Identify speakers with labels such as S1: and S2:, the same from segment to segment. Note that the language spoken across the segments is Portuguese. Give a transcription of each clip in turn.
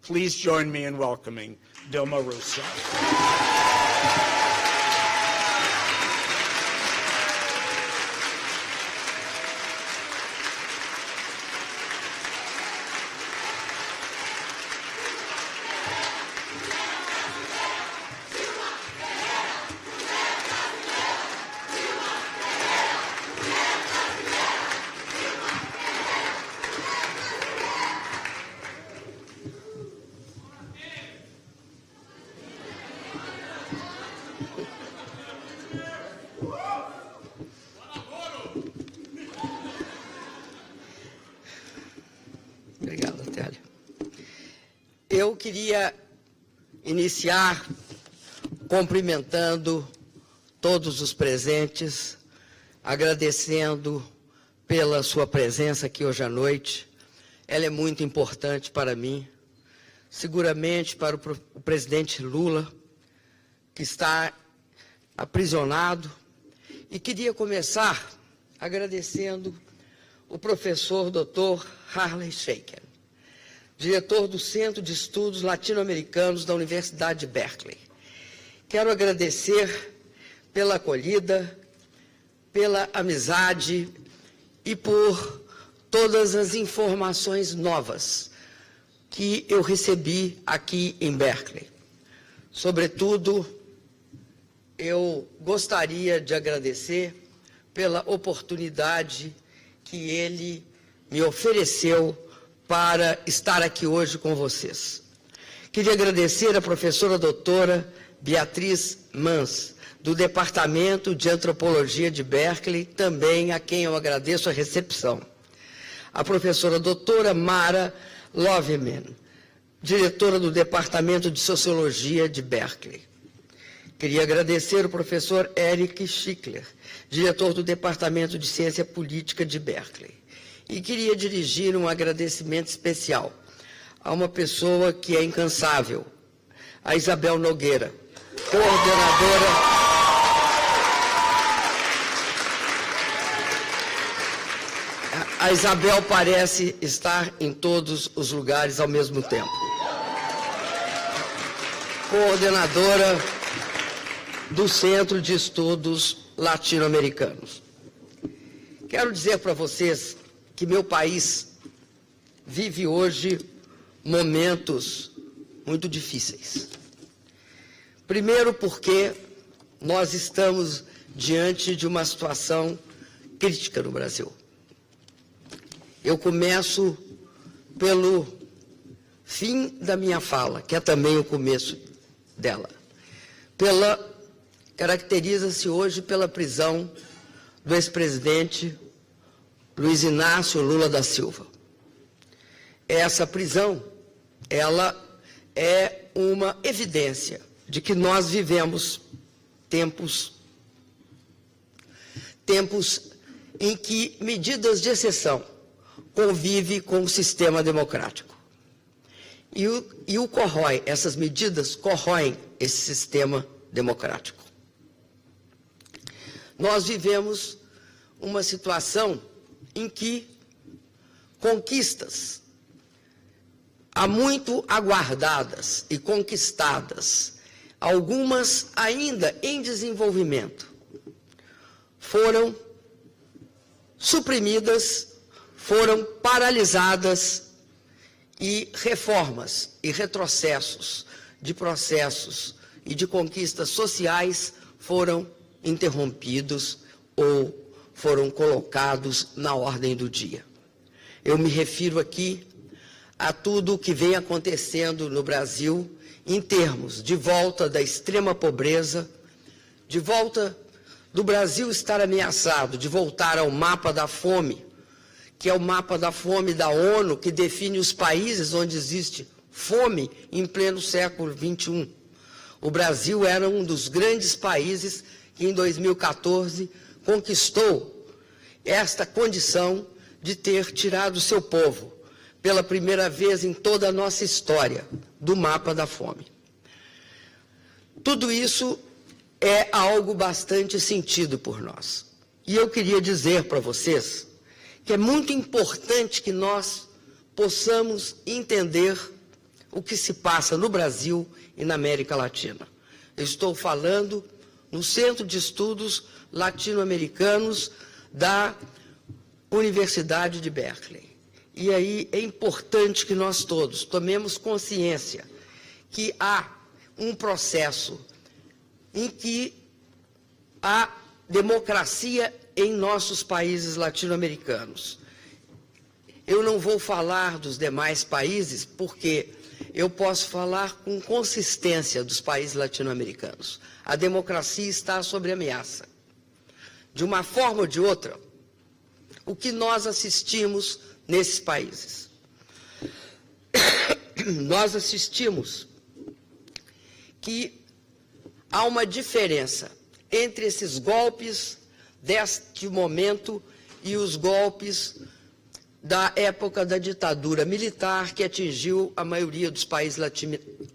S1: Please join me in welcoming Dilma Rousseff.
S2: Obrigado, Télia. Eu queria iniciar cumprimentando todos os presentes, agradecendo pela sua presença aqui hoje à noite. Ela é muito importante para mim, seguramente para o presidente Lula, que está aprisionado. E queria começar agradecendo o professor Dr. Harley Shaken, diretor do Centro de Estudos Latino-Americanos da Universidade de Berkeley. Quero agradecer pela acolhida, pela amizade e por todas as informações novas que eu recebi aqui em Berkeley. Sobretudo, eu gostaria de agradecer pela oportunidade que ele me ofereceu para estar aqui hoje com vocês. Queria agradecer à professora doutora Beatriz Mans, do Departamento de Antropologia de Berkeley, também a quem eu agradeço a recepção. A professora doutora Mara Loveman, diretora do Departamento de Sociologia de Berkeley. Queria agradecer o professor Eric Schickler, diretor do Departamento de Ciência Política de Berkeley. E queria dirigir um agradecimento especial a uma pessoa que é incansável, a Isabel Nogueira, coordenadora A Isabel parece estar em todos os lugares ao mesmo tempo. Coordenadora do Centro de Estudos Latino-Americanos. Quero dizer para vocês que meu país vive hoje momentos muito difíceis. Primeiro porque nós estamos diante de uma situação crítica no Brasil. Eu começo pelo fim da minha fala, que é também o começo dela. Caracteriza-se hoje pela prisão do ex-presidente Luiz Inácio Lula da Silva. Essa prisão, ela é uma evidência de que nós vivemos tempos em que medidas de exceção convivem com o sistema democrático. Essas medidas corroem esse sistema democrático. Nós vivemos uma situação em que conquistas há muito aguardadas e conquistadas, algumas ainda em desenvolvimento, foram suprimidas, foram paralisadas, e reformas e retrocessos de processos e de conquistas sociais foram interrompidos ou foram colocados na ordem do dia. Eu me refiro aqui a tudo o que vem acontecendo no Brasil em termos de volta da extrema pobreza, de volta do Brasil estar ameaçado, de voltar ao mapa da fome, que é o mapa da fome da ONU, que define os países onde existe fome em pleno século XXI. O Brasil era um dos grandes países que, em 2014, conquistou esta condição de ter tirado seu povo, pela primeira vez em toda a nossa história, do mapa da fome. Tudo isso é algo bastante sentido por nós. E eu queria dizer para vocês que é muito importante que nós possamos entender o que se passa no Brasil e na América Latina. Eu estou falando no Centro de Estudos Latino-Americanos da Universidade de Berkeley. E aí é importante que nós todos tomemos consciência que há um processo em que a democracia em nossos países latino-americanos. Eu não vou falar dos demais países, porque eu posso falar com consistência dos países latino-americanos. A democracia está sob ameaça. De uma forma ou de outra, o que nós assistimos nesses países? Nós assistimos que há uma diferença entre esses golpes deste momento e os golpes da época da ditadura militar que atingiu a maioria dos países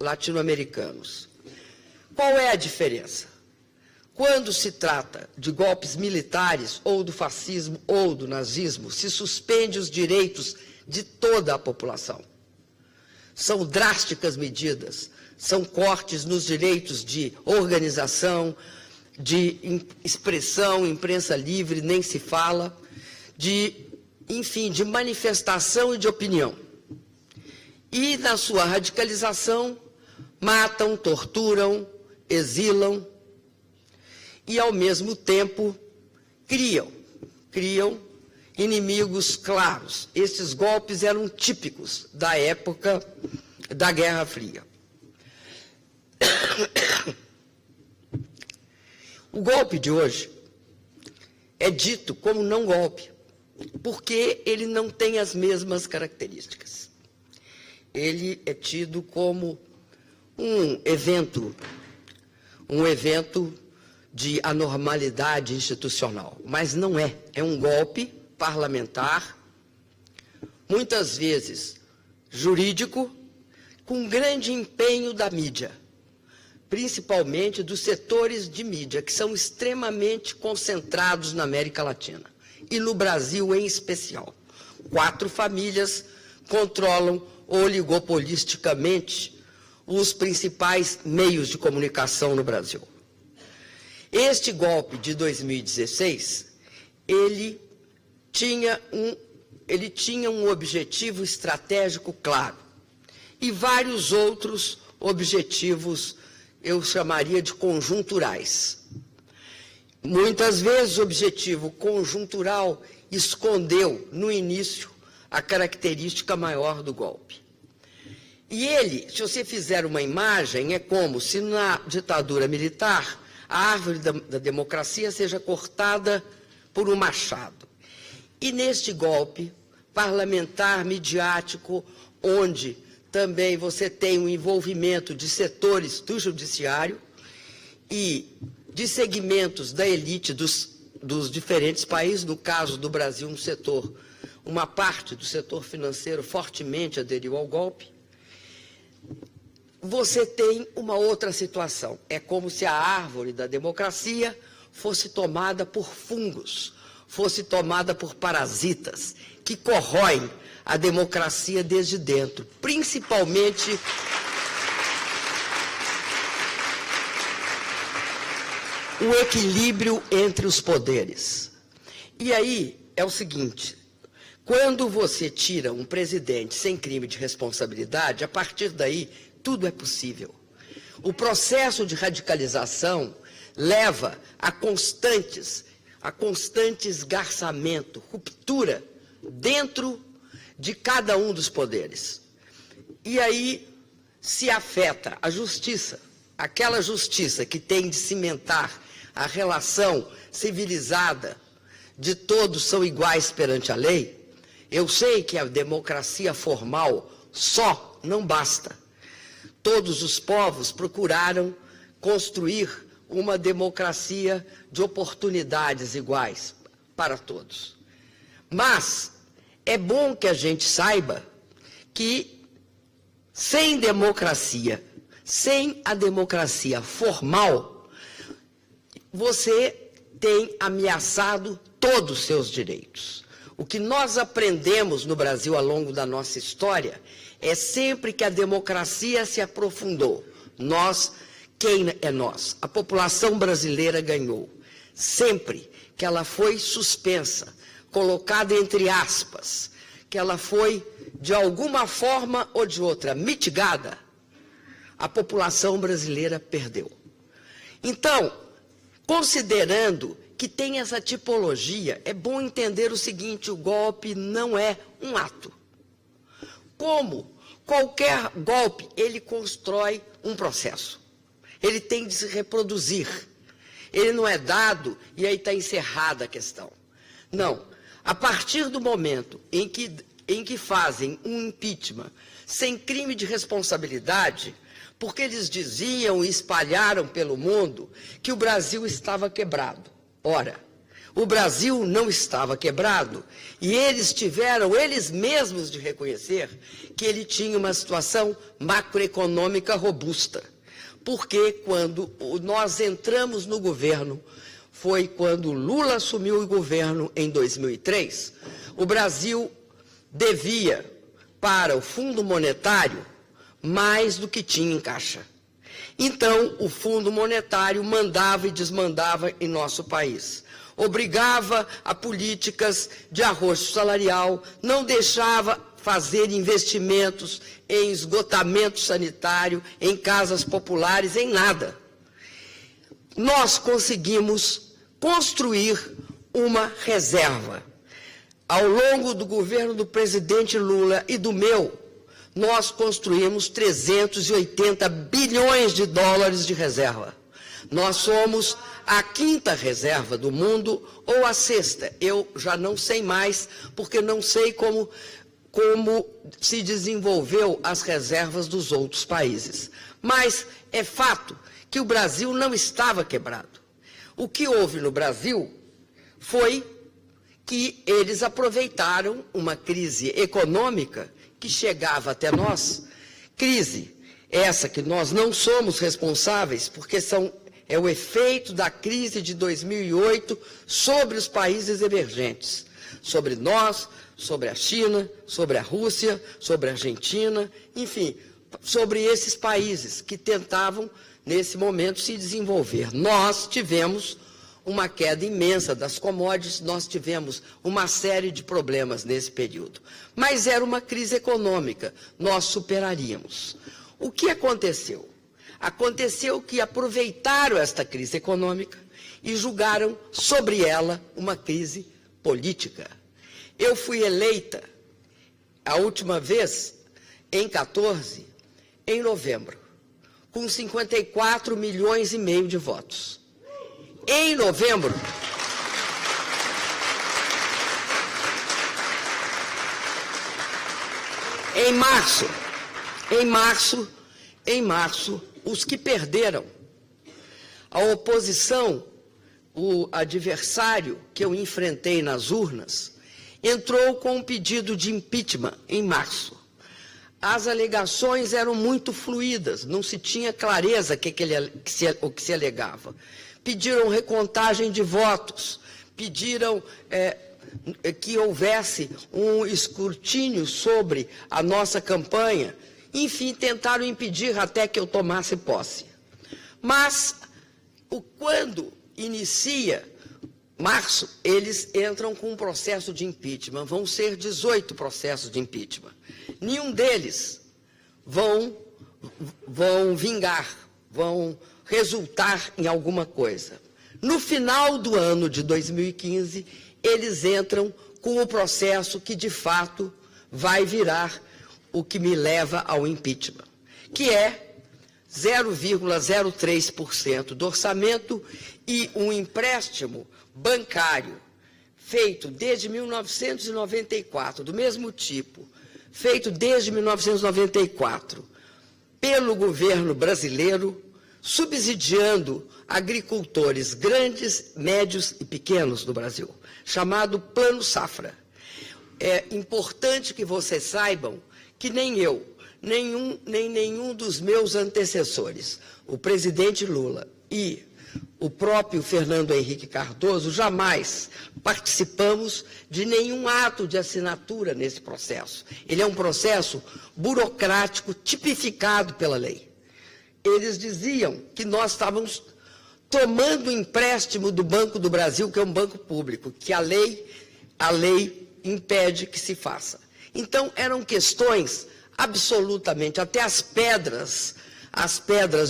S2: latino-americanos. Qual é a diferença? Quando se trata de golpes militares, ou do fascismo, ou do nazismo, se suspende os direitos de toda a população. São drásticas medidas, são cortes nos direitos de organização, de expressão, imprensa livre, nem se fala, enfim, de manifestação e de opinião. E, na sua radicalização, matam, torturam, exilam e, ao mesmo tempo, criam inimigos claros. Esses golpes eram típicos da época da Guerra Fria. O golpe de hoje é dito como não golpe, porque ele não tem as mesmas características. Ele é tido como um evento de anormalidade institucional, mas não é. É um golpe parlamentar, muitas vezes jurídico, com grande empenho da mídia, principalmente dos setores de mídia, que são extremamente concentrados na América Latina, e no Brasil em especial. 4 famílias controlam oligopolisticamente os principais meios de comunicação no Brasil. Este golpe de 2016, ele tinha um objetivo estratégico claro e vários outros objetivos, eu chamaria de conjunturais. Muitas vezes o objetivo conjuntural escondeu, no início, a característica maior do golpe. E ele, se você fizer uma imagem, é como se na ditadura militar a árvore da democracia seja cortada por um machado. E neste golpe parlamentar, midiático, onde também você tem o envolvimento de setores do judiciário e de segmentos da elite dos diferentes países, no caso do Brasil, uma parte do setor financeiro fortemente aderiu ao golpe, você tem uma outra situação. É como se a árvore da democracia fosse tomada por fungos, fosse tomada por parasitas, que corroem a democracia desde dentro, principalmente o equilíbrio entre os poderes. E aí é o seguinte: quando você tira um presidente sem crime de responsabilidade, a partir daí tudo é possível. O processo de radicalização leva a constante esgarçamento, ruptura dentro de cada um dos poderes. E aí se afeta a justiça, aquela justiça que tem de cimentar a relação civilizada de todos são iguais perante a lei. Eu sei que a democracia formal só não basta. Todos os povos procuraram construir uma democracia de oportunidades iguais para todos. Mas é bom que a gente saiba que sem democracia, sem a democracia formal, você tem ameaçado todos os seus direitos. O que nós aprendemos no Brasil ao longo da nossa história é sempre que a democracia se aprofundou. Nós, quem é nós? A população brasileira ganhou. Sempre que ela foi suspensa, colocada entre aspas, que ela foi, de alguma forma ou de outra, mitigada, a população brasileira perdeu. Então, considerando que tem essa tipologia, é bom entender o seguinte: o golpe não é um ato. Como qualquer golpe, ele constrói um processo. Ele tem de se reproduzir. Ele não é dado e aí está encerrada a questão. Não. A partir do momento em que fazem um impeachment sem crime de responsabilidade, porque eles diziam e espalharam pelo mundo que o Brasil estava quebrado. Ora, o Brasil não estava quebrado e eles tiveram, eles mesmos, de reconhecer que ele tinha uma situação macroeconômica robusta. Porque quando nós entramos no governo, foi quando Lula assumiu o governo em 2003, o Brasil devia para o Fundo Monetário mais do que tinha em caixa. Então, o Fundo Monetário mandava e desmandava em nosso país. Obrigava a políticas de arroxo salarial, não deixava fazer investimentos em esgotamento sanitário, em casas populares, em nada. Nós conseguimos construir uma reserva. Ao longo do governo do presidente Lula e do meu, nós construímos 380 bilhões de dólares de reserva. Nós somos a 5ª reserva do mundo ou a 6ª. Eu já não sei mais, porque não sei como se desenvolveu as reservas dos outros países. Mas é fato que o Brasil não estava quebrado. O que houve no Brasil foi que eles aproveitaram uma crise econômica que chegava até nós, crise essa que nós não somos responsáveis, porque é o efeito da crise de 2008 sobre os países emergentes, sobre nós, sobre a China, sobre a Rússia, sobre a Argentina, enfim, sobre esses países que tentavam, nesse momento, se desenvolver. Nós tivemos uma queda imensa das commodities, nós tivemos uma série de problemas nesse período. Mas era uma crise econômica, nós superaríamos. O que aconteceu? Aconteceu que aproveitaram esta crise econômica e julgaram sobre ela uma crise política. Eu fui eleita, a última vez, em 14, em novembro, com 54 milhões e meio de votos. Em novembro, em março, os que perderam, a oposição, o adversário que eu enfrentei nas urnas, entrou com um pedido de impeachment em março. As alegações eram muito fluídas, não se tinha clareza o que se alegava. Pediram recontagem de votos, pediram que houvesse um escrutínio sobre a nossa campanha, enfim, tentaram impedir até que eu tomasse posse. Mas, quando inicia março, eles entram com um processo de impeachment. Vão ser 18 processos de impeachment. Nenhum deles vão vingar, vão resultar em alguma coisa. No final do ano de 2015, eles entram com o processo que, de fato, vai virar o que me leva ao impeachment, que é 0,03% do orçamento e um empréstimo bancário feito desde 1994, do mesmo tipo, feito desde 1994, pelo governo brasileiro, subsidiando agricultores grandes, médios e pequenos do Brasil, chamado Plano Safra. É importante que vocês saibam que nem eu, nem nenhum dos meus antecessores, o presidente Lula e o próprio Fernando Henrique Cardoso, jamais participamos de nenhum ato de assinatura nesse processo. Ele é um processo burocrático tipificado pela lei. Eles diziam que nós estávamos tomando empréstimo do Banco do Brasil, que é um banco público, que a lei impede que se faça. Então, eram questões absolutamente, até as pedras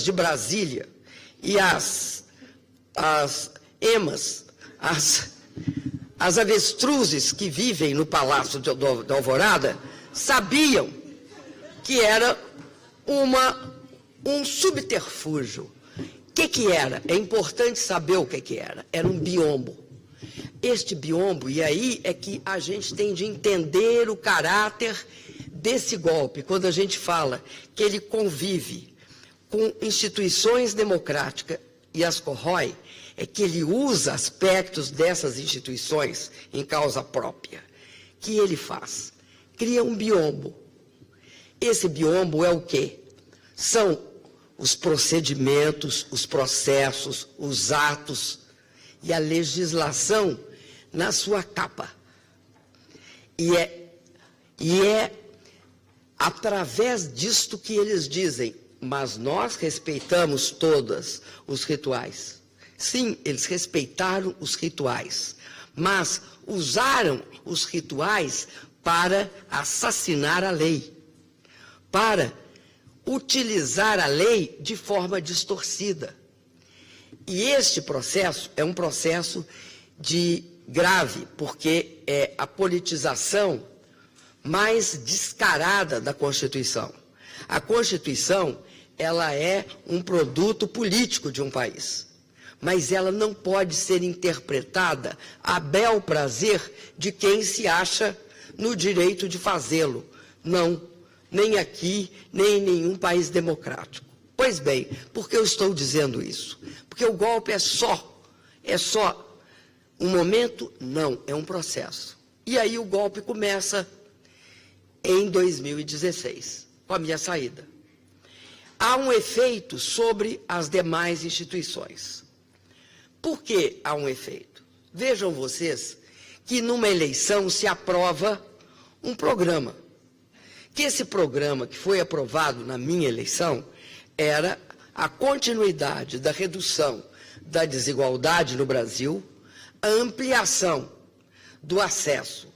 S2: de Brasília e as emas, as avestruzes que vivem no Palácio da Alvorada, sabiam que era um subterfúgio. O que era? É importante saber o que era. Era um biombo. Este biombo, e aí é que a gente tem de entender o caráter desse golpe, quando a gente fala que ele convive com instituições democráticas e as corrói, é que ele usa aspectos dessas instituições em causa própria. Que ele faz? Cria um biombo. Esse biombo é o quê? São os procedimentos, os processos, os atos e a legislação na sua capa. E é através disto que eles dizem, mas nós respeitamos todos os rituais. Sim, eles respeitaram os rituais, mas usaram os rituais para assassinar a lei, para utilizar a lei de forma distorcida. E este processo é um processo grave, porque é a politização mais descarada da Constituição. A Constituição, ela é um produto político de um país, mas ela não pode ser interpretada a bel prazer de quem se acha no direito de fazê-lo. Não, nem aqui, nem em nenhum país democrático. Pois bem, por que eu estou dizendo isso? Porque o golpe é só um momento? Não, é um processo. E aí o golpe começa em 2016, com a minha saída. Há um efeito sobre as demais instituições. Por que há um efeito? Vejam vocês que numa eleição se aprova um programa. Que esse programa que foi aprovado na minha eleição era a continuidade da redução da desigualdade no Brasil, a ampliação do acesso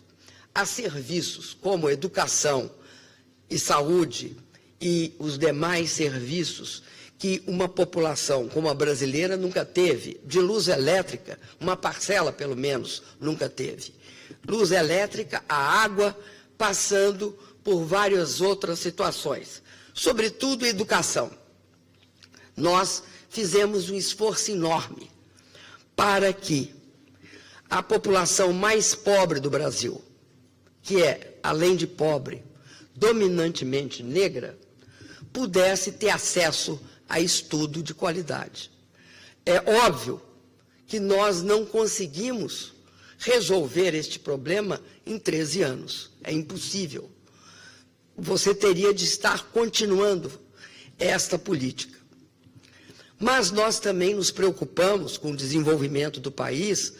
S2: a serviços como educação e saúde e os demais serviços que uma população como a brasileira nunca teve, de luz elétrica, uma parcela pelo menos nunca teve. Luz elétrica, a água, passando por várias outras situações, sobretudo educação. Nós fizemos um esforço enorme para que a população mais pobre do Brasil, que é, além de pobre, dominantemente negra, pudesse ter acesso a estudo de qualidade. É óbvio que nós não conseguimos resolver este problema em 13 anos. É impossível. Você teria de estar continuando esta política. Mas nós também nos preocupamos com o desenvolvimento do país,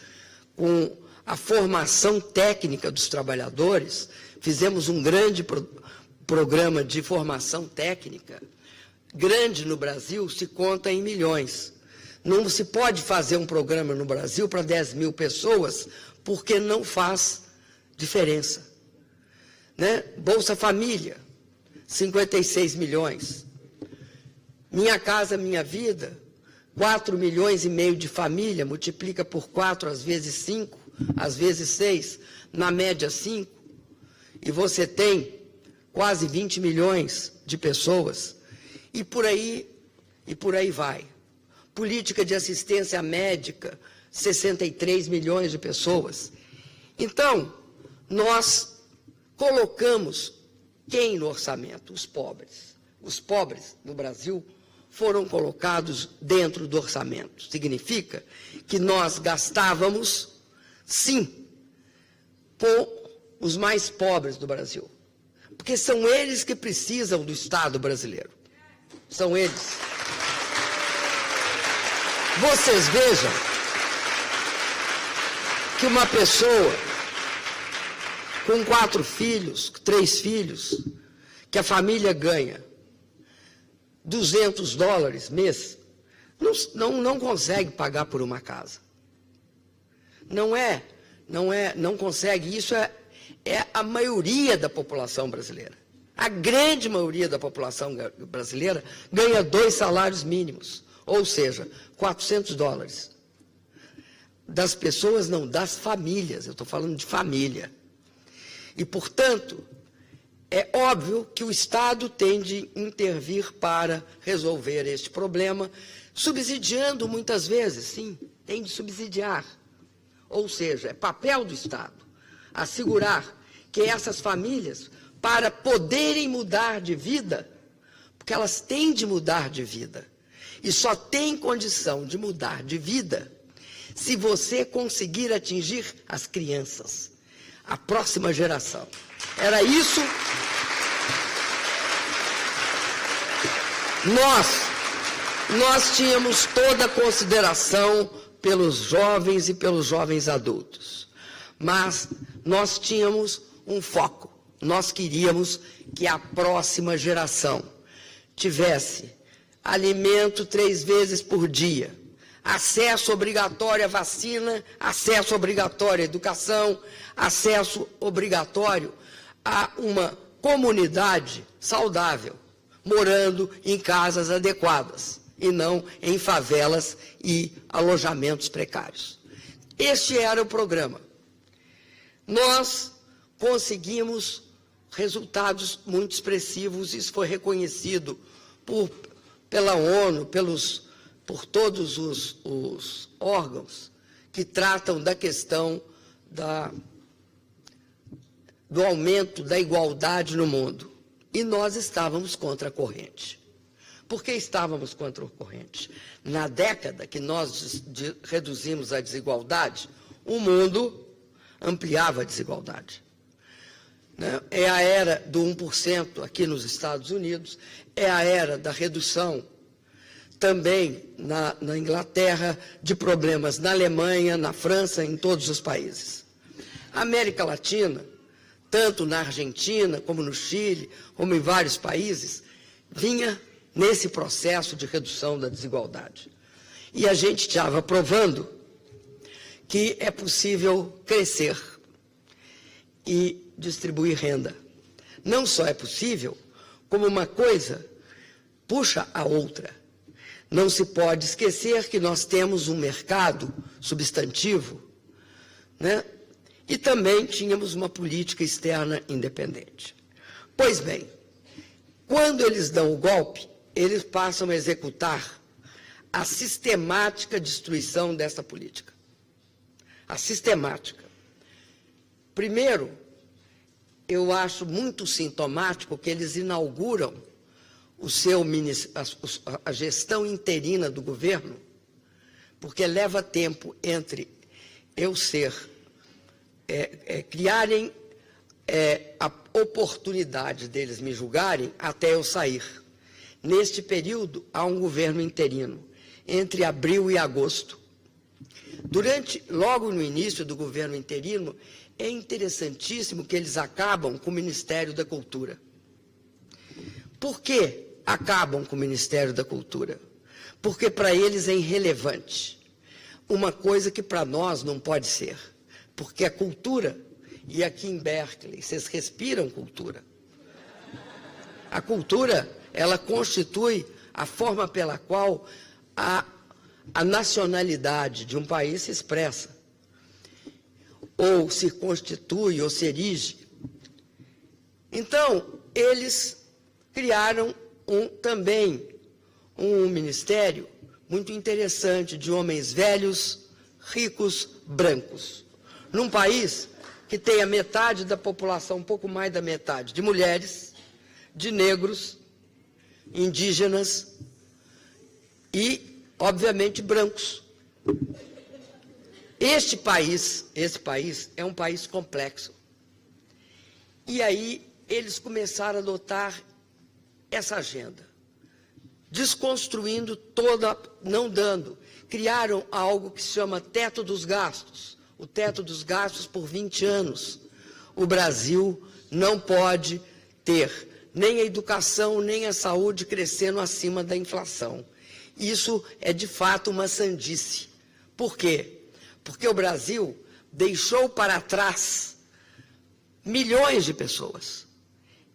S2: com a formação técnica dos trabalhadores. Fizemos um grande programa de formação técnica, grande no Brasil, se conta em milhões. Não se pode fazer um programa no Brasil para 10 mil pessoas, porque não faz diferença. Né? Bolsa Família, 56 milhões. Minha Casa Minha Vida, 4 milhões e meio de família, multiplica por 4, às vezes 5, às vezes 6, na média 5, e você tem quase 20 milhões de pessoas, e por aí vai. Política de assistência médica, 63 milhões de pessoas. Então, nós colocamos quem no orçamento? Os pobres. Os pobres no Brasil foram colocados dentro do orçamento. Significa que nós gastávamos, sim, com os mais pobres do Brasil. Porque são eles que precisam do Estado brasileiro. São eles. vocês vejam que uma pessoa com 4 filhos, 3 filhos, que a família ganha $200 mês, não consegue pagar por uma casa. Não consegue. Isso é a maioria da população brasileira. A grande maioria da população brasileira ganha 2 salários mínimos, ou seja, $400. Das pessoas, não, das famílias. Eu estou falando de família. E, portanto, é óbvio que o Estado tem de intervir para resolver este problema, subsidiando muitas vezes, sim, tem de subsidiar. Ou seja, é papel do Estado assegurar que essas famílias, para poderem mudar de vida, porque elas têm de mudar de vida, e só tem condição de mudar de vida se você conseguir atingir as crianças, a próxima geração. Era isso. Nós tínhamos toda a consideração pelos jovens e pelos jovens adultos, mas nós tínhamos um foco. Nós queríamos que a próxima geração tivesse alimento 3 vezes por dia, acesso obrigatório à vacina, acesso obrigatório à educação, acesso obrigatório a uma comunidade saudável, morando em casas adequadas e não em favelas e alojamentos precários. Este era o programa. Nós conseguimos resultados muito expressivos, isso foi reconhecido pela ONU, por todos os órgãos que tratam da questão do aumento da igualdade no mundo. E nós estávamos contra a corrente. Por que estávamos contra a corrente? Na década que nós reduzimos a desigualdade, o mundo ampliava a desigualdade. É a era do 1% aqui nos Estados Unidos, é a era da redução também na Inglaterra, de problemas na Alemanha, na França, em todos os países. A América Latina, tanto na Argentina, como no Chile, como em vários países, vinha nesse processo de redução da desigualdade. E a gente estava provando que é possível crescer e distribuir renda. Não só é possível, como uma coisa puxa a outra. Não se pode esquecer que nós temos um mercado substantivo, né? E também tínhamos uma política externa independente. Pois bem, quando eles dão o golpe, eles passam a executar a sistemática destruição dessa política. A sistemática. Primeiro, eu acho muito sintomático que eles inauguram a gestão interina do governo, porque leva tempo entre eu criarem a oportunidade deles me julgarem até eu sair. Neste período, há um governo interino, entre abril e agosto. Logo no início do governo interino, é interessantíssimo que eles acabam com o Ministério da Cultura. Por que acabam com o Ministério da Cultura? Porque para eles é irrelevante. Uma coisa que para nós não pode ser. Porque a cultura, e aqui em Berkeley, vocês respiram cultura. A cultura, ela constitui a forma pela qual a nacionalidade de um país se expressa, ou se constitui, ou se erige. Então, eles criaram também um ministério muito interessante de homens velhos, ricos, brancos. Num país que tem a metade da população, um pouco mais da metade, de mulheres, de negros, indígenas e, obviamente, brancos. Esse país é um país complexo. E aí eles começaram a adotar essa agenda desconstruindo toda, não dando. Criaram algo que se chama teto dos gastos. O teto dos gastos por 20 anos. O Brasil não pode ter nem a educação, nem a saúde crescendo acima da inflação. Isso é, de fato, uma sandice. Por quê? Porque o Brasil deixou para trás milhões de pessoas.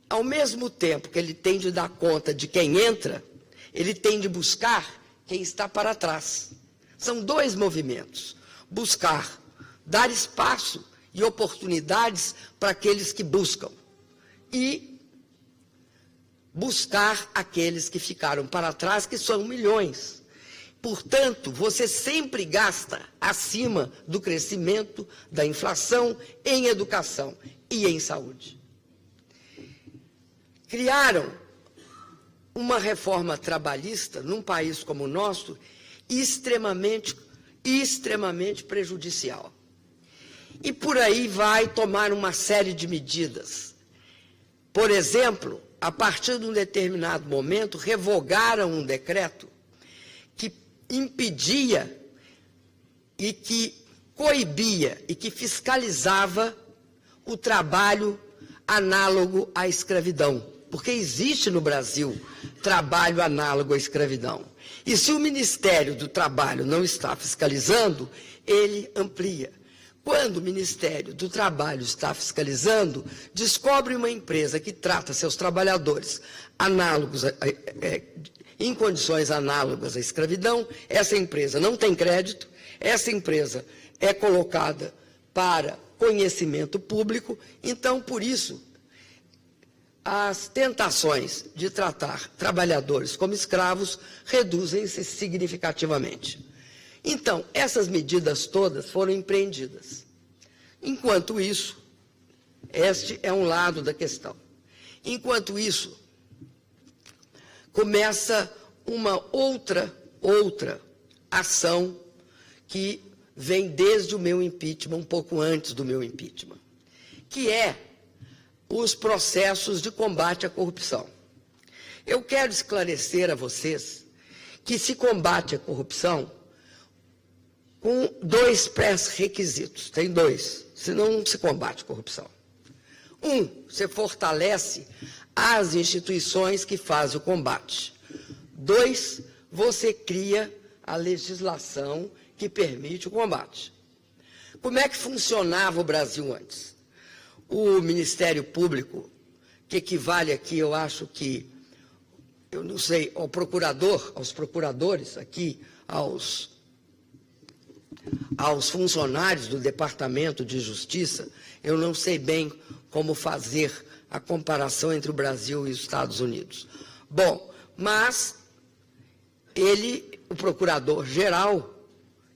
S2: Ao mesmo tempo que ele tem de dar conta de quem entra, ele tem de buscar quem está para trás. São dois movimentos. Buscar, dar espaço e oportunidades para aqueles que buscam. E buscar aqueles que ficaram para trás, que são milhões. Portanto, você sempre gasta acima do crescimento da inflação em educação e em saúde. Criaram uma reforma trabalhista num país como o nosso extremamente prejudicial. E por aí vai tomar uma série de medidas. Por exemplo, a partir de um determinado momento, revogaram um decreto que impedia e que coibia e que fiscalizava o trabalho análogo à escravidão. Porque existe no Brasil trabalho análogo à escravidão. E se o Ministério do Trabalho não está fiscalizando, ele amplia. Quando o Ministério do Trabalho está fiscalizando, descobre uma empresa que trata seus trabalhadores em condições análogas à escravidão, essa empresa não tem crédito, essa empresa é colocada para conhecimento público, então, por isso, as tentações de tratar trabalhadores como escravos reduzem-se significativamente. Então, essas medidas todas foram empreendidas. Enquanto isso, este é um lado da questão. Enquanto isso, começa uma outra ação que vem desde o meu impeachment, um pouco antes do meu impeachment, que é os processos de combate à corrupção. Eu quero esclarecer a vocês que se combate a corrupção com dois pré-requisitos. Tem dois, senão não se combate a corrupção. Um, você fortalece as instituições que fazem o combate. Dois, você cria a legislação que permite o combate. Como é que funcionava o Brasil antes? O Ministério Público, que equivale aqui, eu acho que, eu não sei, ao procurador, aos procuradores aqui, aos funcionários do Departamento de Justiça, eu não sei bem como fazer a comparação entre o Brasil e os Estados Unidos. Bom, mas ele, o procurador-geral,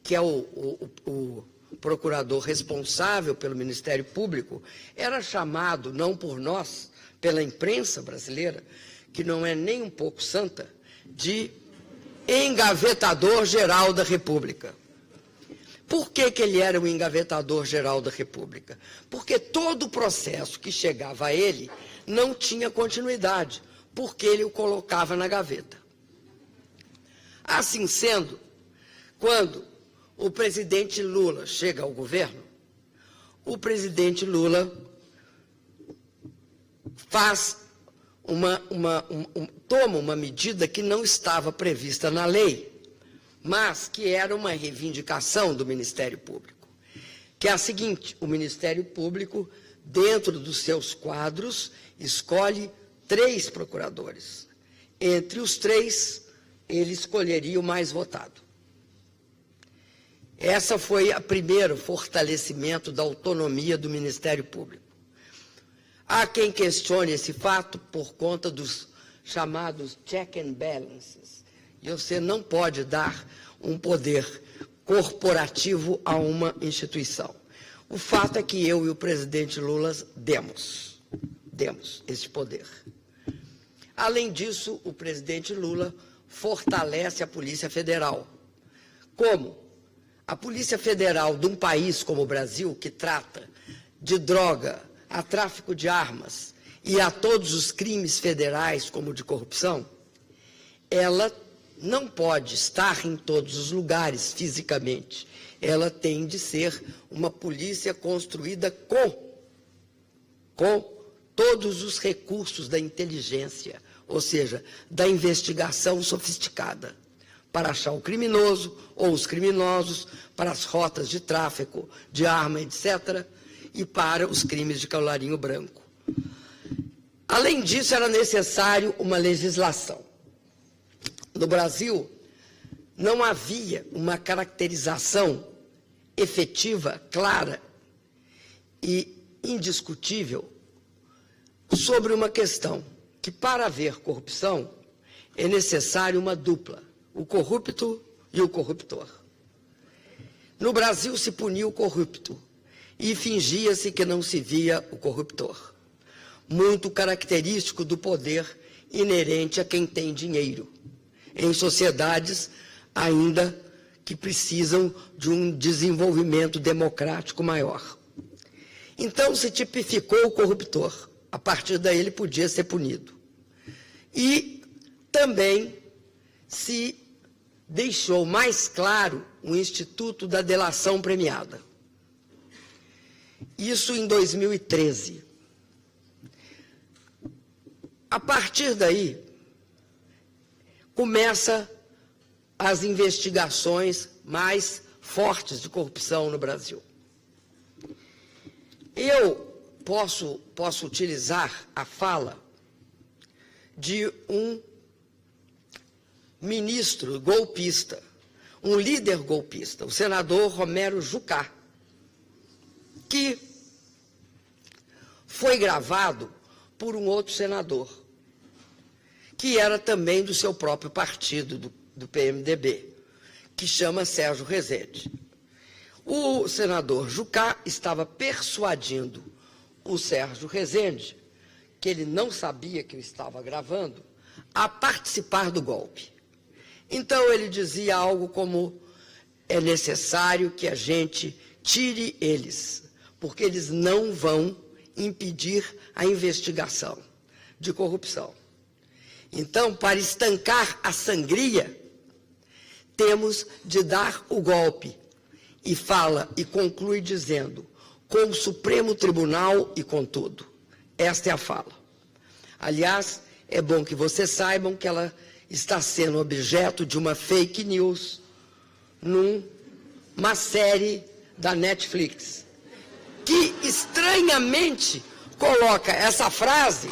S2: que é o procurador responsável pelo Ministério Público, era chamado, não por nós, pela imprensa brasileira, que não é nem um pouco santa, de engavetador-geral da República. Por que ele era o engavetador-geral da República? Porque todo o processo que chegava a ele não tinha continuidade, porque ele o colocava na gaveta. Assim sendo, quando o presidente Lula chega ao governo, o presidente Lula toma uma medida que não estava prevista na lei, mas que era uma reivindicação do Ministério Público, que é a seguinte: o Ministério Público, dentro dos seus quadros, escolhe 3 procuradores. Entre os 3, ele escolheria o mais votado. Essa foi o primeiro fortalecimento da autonomia do Ministério Público. Há quem questione esse fato por conta dos chamados check and balances. E você não pode dar um poder corporativo a uma instituição. O fato é que eu e o presidente Lula demos esse poder. Além disso, o presidente Lula fortalece a Polícia Federal. Como? A Polícia Federal de um país como o Brasil, que trata de droga, a tráfico de armas e a todos os crimes federais, como de corrupção, ela não pode estar em todos os lugares fisicamente. Ela tem de ser uma polícia construída com todos os recursos da inteligência, ou seja, da investigação sofisticada, para achar o criminoso ou os criminosos, para as rotas de tráfico, de arma, etc., e para os crimes de colarinho branco. Além disso, era necessário uma legislação. No Brasil, não havia uma caracterização efetiva, clara e indiscutível sobre uma questão que, para haver corrupção, é necessário uma dupla, o corrupto e o corruptor. No Brasil se punia o corrupto e fingia-se que não se via o corruptor, muito característico do poder inerente a quem tem dinheiro, em sociedades ainda que precisam de um desenvolvimento democrático maior. Então se tipificou o corruptor, a partir daí ele podia ser punido. E também se deixou mais claro o Instituto da Delação Premiada. Isso em 2013. A partir daí, começa as investigações mais fortes de corrupção no Brasil. Eu posso utilizar a fala de um ministro golpista, um líder golpista, o senador Romero Jucá, que foi gravado por um outro senador, que era também do seu próprio partido, do PMDB, que chama Sérgio Rezende. O senador Jucá estava persuadindo o Sérgio Rezende, que ele não sabia que eu estava gravando, a participar do golpe. Então ele dizia algo como: é necessário que a gente tire eles, porque eles não vão impedir a investigação de corrupção. Então, para estancar a sangria, temos de dar o golpe. E fala e conclui dizendo: com o Supremo Tribunal e com tudo. Esta é a fala. Aliás, é bom que vocês saibam que ela está sendo objeto de uma fake news numa série da Netflix, que estranhamente coloca essa frase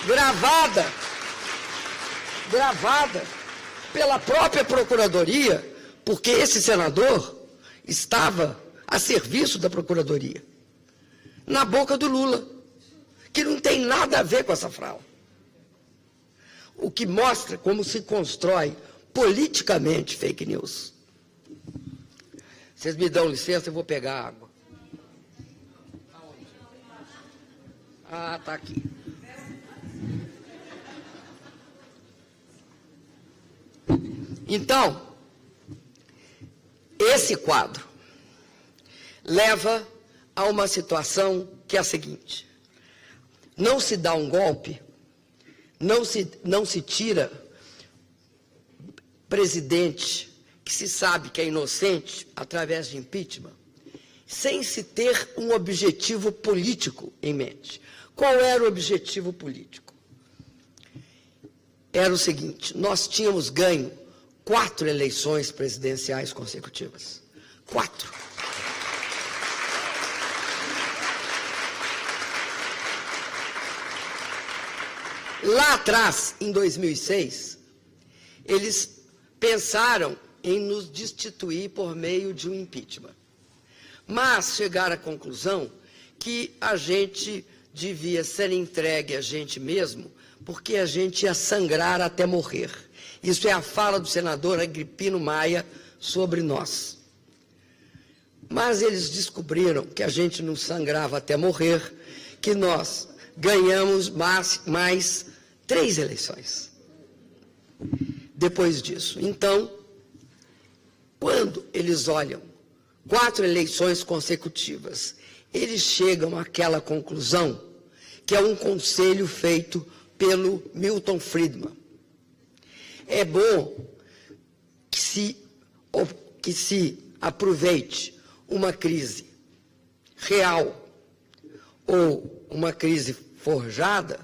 S2: gravada pela própria Procuradoria, porque esse senador estava a serviço da Procuradoria, na boca do Lula, que não tem nada a ver com essa fala. O que mostra como se constrói politicamente fake news. Vocês me dão licença, eu vou pegar água. Ah, está aqui. Então, esse quadro leva a uma situação que é a seguinte: não se dá um golpe, não se tira presidente que se sabe que é inocente através de impeachment, sem se ter um objetivo político em mente. Qual era o objetivo político? Era o seguinte: nós tínhamos ganho 4 eleições presidenciais consecutivas. 4. Lá atrás, em 2006, eles pensaram em nos destituir por meio de um impeachment. Mas chegaram à conclusão que a gente devia ser entregue a gente mesmo, porque a gente ia sangrar até morrer. Isso é a fala do senador Agripino Maia sobre nós. Mas eles descobriram que a gente não sangrava até morrer, que nós ganhamos mais 3 eleições depois disso. Então, quando eles olham 4 eleições consecutivas, eles chegam àquela conclusão, que é um conselho feito pelo Milton Friedman. É bom que se aproveite uma crise real ou uma crise forjada,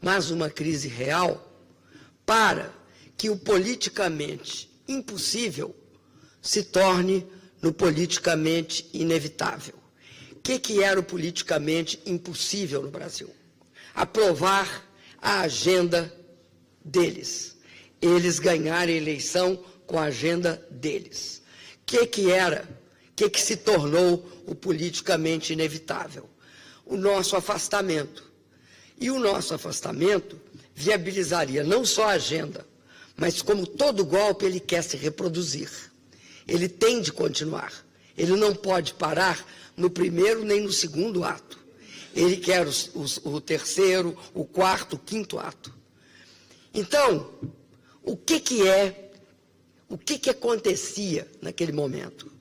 S2: mas uma crise real, para que o politicamente impossível se torne no politicamente inevitável. O que era o politicamente impossível no Brasil? Aprovar a agenda deles. Eles ganharem a eleição com a agenda deles. O que se tornou o politicamente inevitável? O nosso afastamento. E o nosso afastamento viabilizaria não só a agenda, mas como todo golpe ele quer se reproduzir. Ele tem de continuar. Ele não pode parar no primeiro nem no segundo ato. Ele quer o terceiro, o quarto, o quinto ato. Então, o que acontecia naquele momento?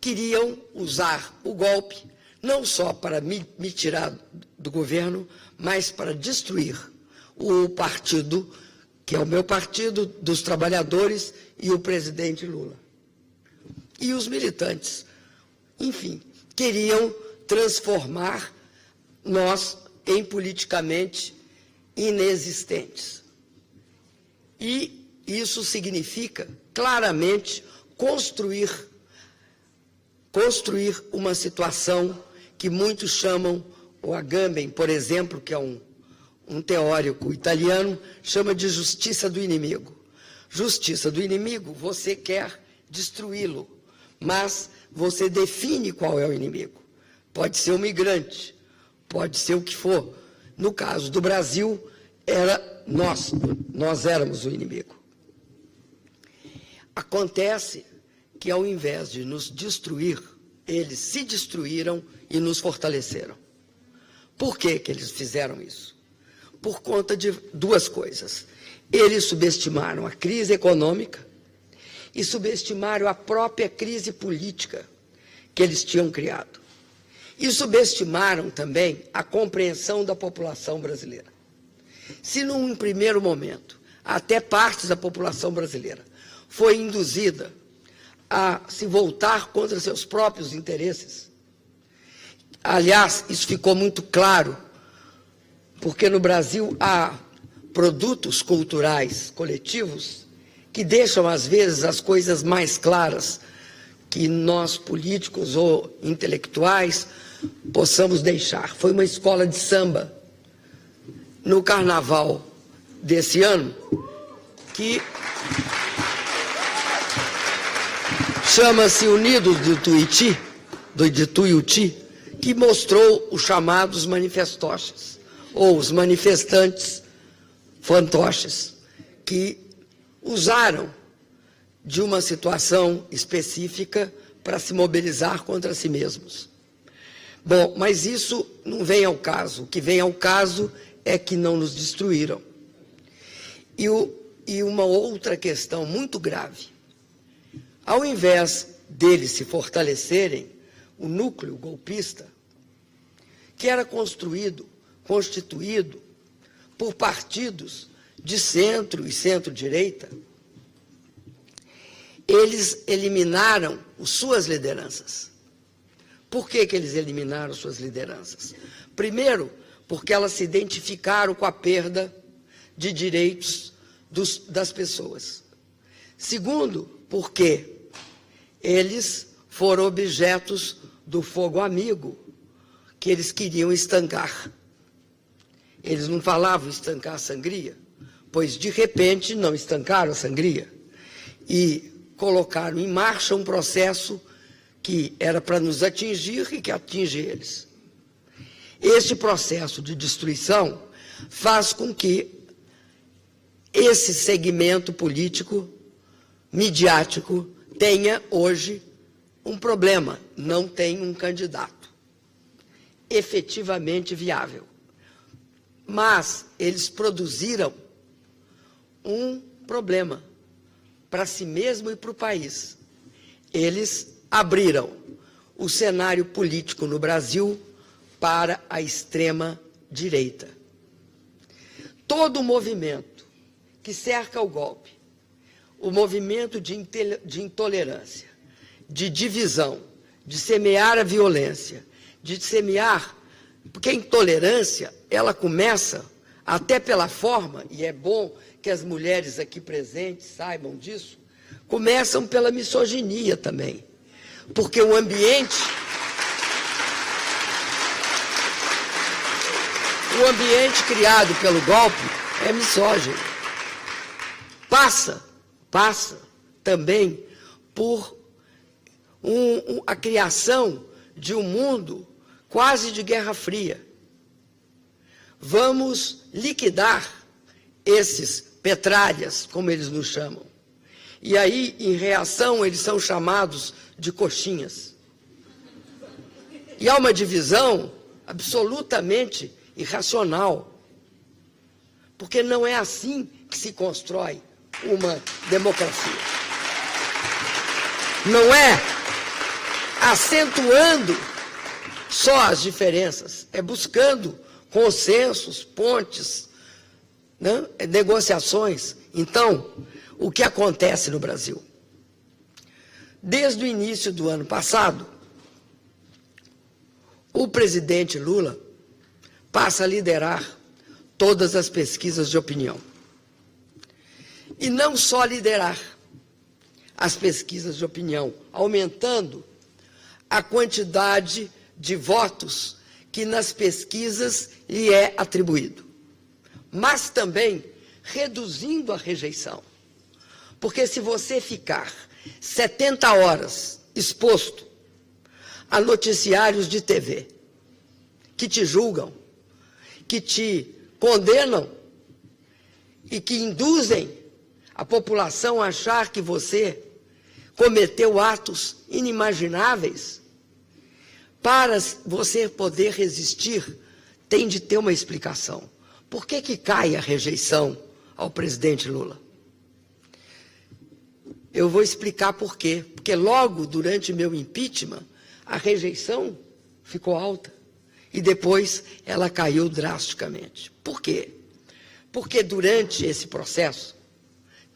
S2: Queriam usar o golpe não só para me tirar do governo, mas para destruir o partido, que é o meu partido, dos trabalhadores, e o presidente Lula. E os militantes, enfim, queriam transformar nós em politicamente inexistentes. E isso significa, claramente, construir uma situação que muitos chamam, o Agamben, por exemplo, que é um teórico italiano, chama de justiça do inimigo. Justiça do inimigo, você quer destruí-lo, mas você define qual é o inimigo. Pode ser um migrante, pode ser o que for. No caso do Brasil, nós éramos o inimigo. Acontece que, ao invés de nos destruir, eles se destruíram e nos fortaleceram. Por que eles fizeram isso? Por conta de duas coisas. Eles subestimaram a crise econômica e subestimaram a própria crise política que eles tinham criado. E subestimaram também a compreensão da população brasileira. Se num primeiro momento, até partes da população brasileira foi induzida a se voltar contra seus próprios interesses, aliás, isso ficou muito claro, porque no Brasil há produtos culturais coletivos que deixam, às vezes, as coisas mais claras que nós, políticos ou intelectuais, possamos deixar. Foi uma escola de samba, no carnaval desse ano, que chama-se Unidos de Tuiuti, que mostrou os chamados manifestoches, ou os manifestantes fantoches, que usaram de uma situação específica para se mobilizar contra si mesmos. Bom, mas isso não vem ao caso. O que vem ao caso é que não nos destruíram. E uma outra questão muito grave. Ao invés deles se fortalecerem, o núcleo golpista, que era constituído por partidos de centro e centro-direita, eles eliminaram suas lideranças. Por que eles eliminaram suas lideranças? Primeiro, porque elas se identificaram com a perda de direitos das pessoas. Segundo, porque eles foram objetos do fogo amigo que eles queriam estancar. Eles não falavam estancar a sangria, pois, de repente, não estancaram a sangria e colocaram em marcha um processo que era para nos atingir e que atinge eles. Este processo de destruição faz com que esse segmento político, midiático, tenha hoje um problema: não tem um candidato efetivamente viável. Mas eles produziram um problema para si mesmo e para o país. Eles abriram o cenário político no Brasil para a extrema-direita. Todo o movimento que cerca o golpe o movimento de intolerância, de divisão, de semear a violência, de semear, porque a intolerância, ela começa até pela forma, e é bom que as mulheres aqui presentes saibam disso, começam pela misoginia também, porque o ambiente criado pelo golpe é misógino. Passa também por a criação de um mundo quase de Guerra Fria. Vamos liquidar esses petralhas, como eles nos chamam. E aí, em reação, eles são chamados de coxinhas. E há uma divisão absolutamente irracional, porque não é assim que se constrói uma democracia. Não é acentuando só as diferenças, é buscando consensos, pontes, né? Negociações. Então, o que acontece no Brasil? Desde o início do ano passado, o presidente Lula passa a liderar todas as pesquisas de opinião. E não só liderar as pesquisas de opinião, aumentando a quantidade de votos que nas pesquisas lhe é atribuído, mas também reduzindo a rejeição. Porque se você ficar 70 horas exposto a noticiários de TV que te julgam, que te condenam e que induzem a população a achar que você cometeu atos inimagináveis, para você poder resistir, tem de ter uma explicação. Por que cai a rejeição ao presidente Lula? Eu vou explicar por quê. Porque logo durante meu impeachment, a rejeição ficou alta e depois ela caiu drasticamente. Por quê? Porque durante esse processo,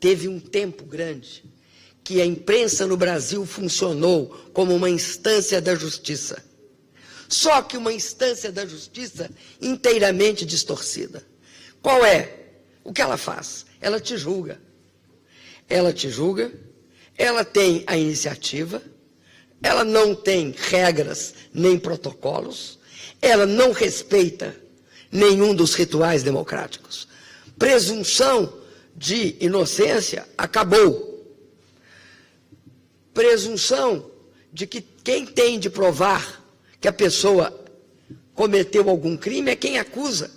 S2: teve um tempo grande que a imprensa no Brasil funcionou como uma instância da justiça. Só que uma instância da justiça inteiramente distorcida. Qual é? O que ela faz? Ela te julga. Ela te julga, ela tem a iniciativa, ela não tem regras nem protocolos, ela não respeita nenhum dos rituais democráticos. Presunção de inocência acabou. Presunção de que quem tem de provar que a pessoa cometeu algum crime é quem acusa.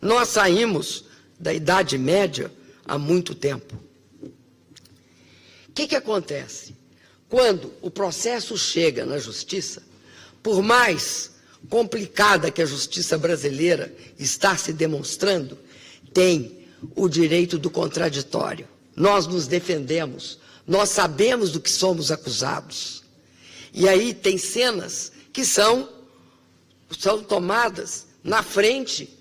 S2: Nós saímos da Idade Média há muito tempo. O que acontece? Quando o processo chega na justiça, por mais complicada que a justiça brasileira está se demonstrando, tem o direito do contraditório. Nós nos defendemos, nós sabemos do que somos acusados. E aí tem cenas que são tomadas na frente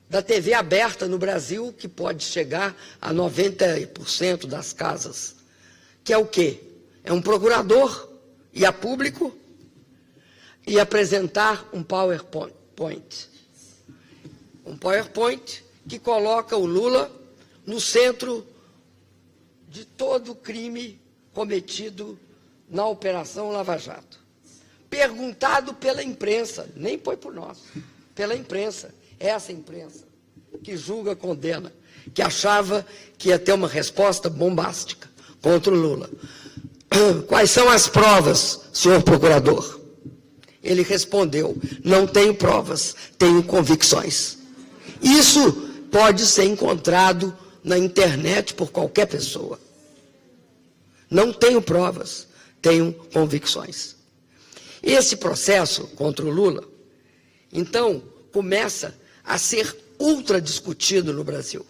S2: da TV aberta no Brasil, que pode chegar a 90% das casas. Que é o quê? É um procurador ir a público e apresentar um PowerPoint. Um PowerPoint que coloca o Lula no centro de todo o crime cometido na Operação Lava Jato. Perguntado pela imprensa, nem foi por nós, pela imprensa, essa imprensa que julga, condena, que achava que ia ter uma resposta bombástica contra o Lula. Quais são as provas, senhor procurador? Ele respondeu, não tenho provas, tenho convicções. Isso pode ser encontrado na internet por qualquer pessoa. Não tenho provas, tenho convicções. Esse processo contra o Lula, então, começa a ser ultra discutido no Brasil.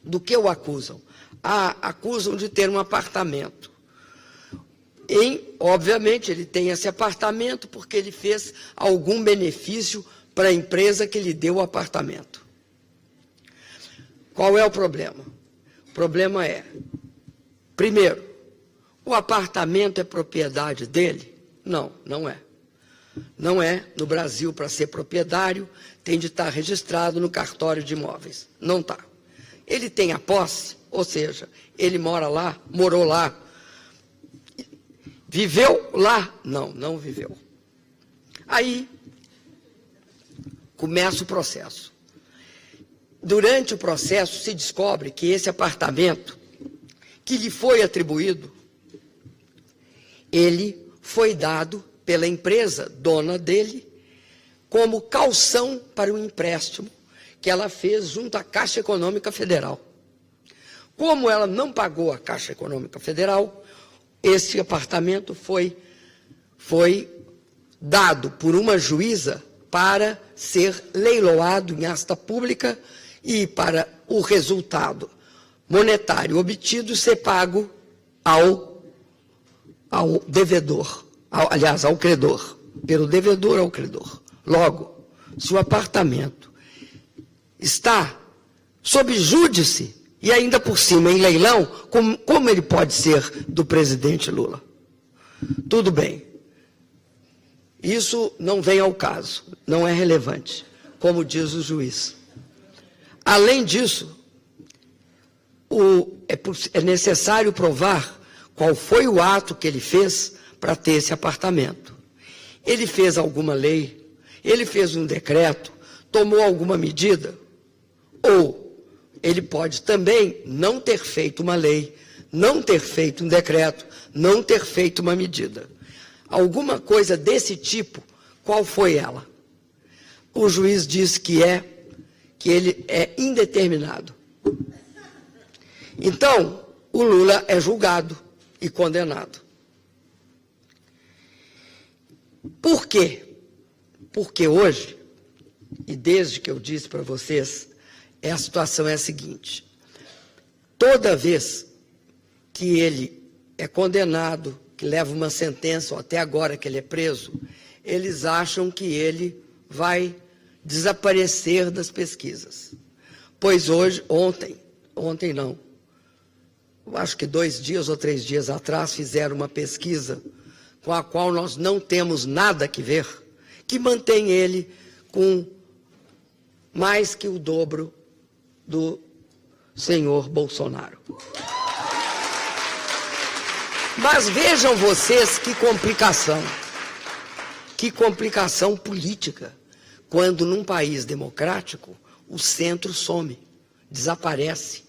S2: Do que o acusam? Acusam de ter um apartamento. Obviamente, ele tem esse apartamento porque ele fez algum benefício para a empresa que lhe deu o apartamento. Qual é o problema? O problema é, primeiro, o apartamento é propriedade dele? Não, não é. Não é. No Brasil, para ser proprietário, tem de estar registrado no cartório de imóveis. Não está. Ele tem a posse, ou seja, ele mora lá, morou lá. Viveu lá? Não, não viveu. Aí, começa o processo. Durante o processo, se descobre que esse apartamento que lhe foi atribuído, ele foi dado pela empresa dona dele como caução para um empréstimo que ela fez junto à Caixa Econômica Federal. Como ela não pagou a Caixa Econômica Federal, esse apartamento foi dado por uma juíza para ser leiloado em asta pública e para o resultado monetário obtido ser pago ao devedor, ao credor, pelo devedor ao credor. Logo, se o apartamento está sob júdice e ainda por cima em leilão, como ele pode ser do presidente Lula? Tudo bem. Isso não vem ao caso, não é relevante, como diz o juiz. Além disso, é necessário provar qual foi o ato que ele fez para ter esse apartamento. Ele fez alguma lei, ele fez um decreto, tomou alguma medida, ou ele pode também não ter feito uma lei, não ter feito um decreto, não ter feito uma medida. Alguma coisa desse tipo, qual foi ela? O juiz diz que ele é indeterminado. Então, o Lula é julgado e condenado. Por quê? Porque hoje, e desde que eu disse para vocês, a situação é a seguinte: toda vez que ele é condenado, que leva uma sentença, ou até agora que ele é preso, eles acham que ele vai desaparecer das pesquisas. Pois ontem não, eu acho que 2 dias ou 3 dias atrás fizeram uma pesquisa com a qual nós não temos nada que ver, que mantém ele com mais que o dobro do senhor Bolsonaro. Mas vejam vocês que complicação política, quando num país democrático o centro some, desaparece,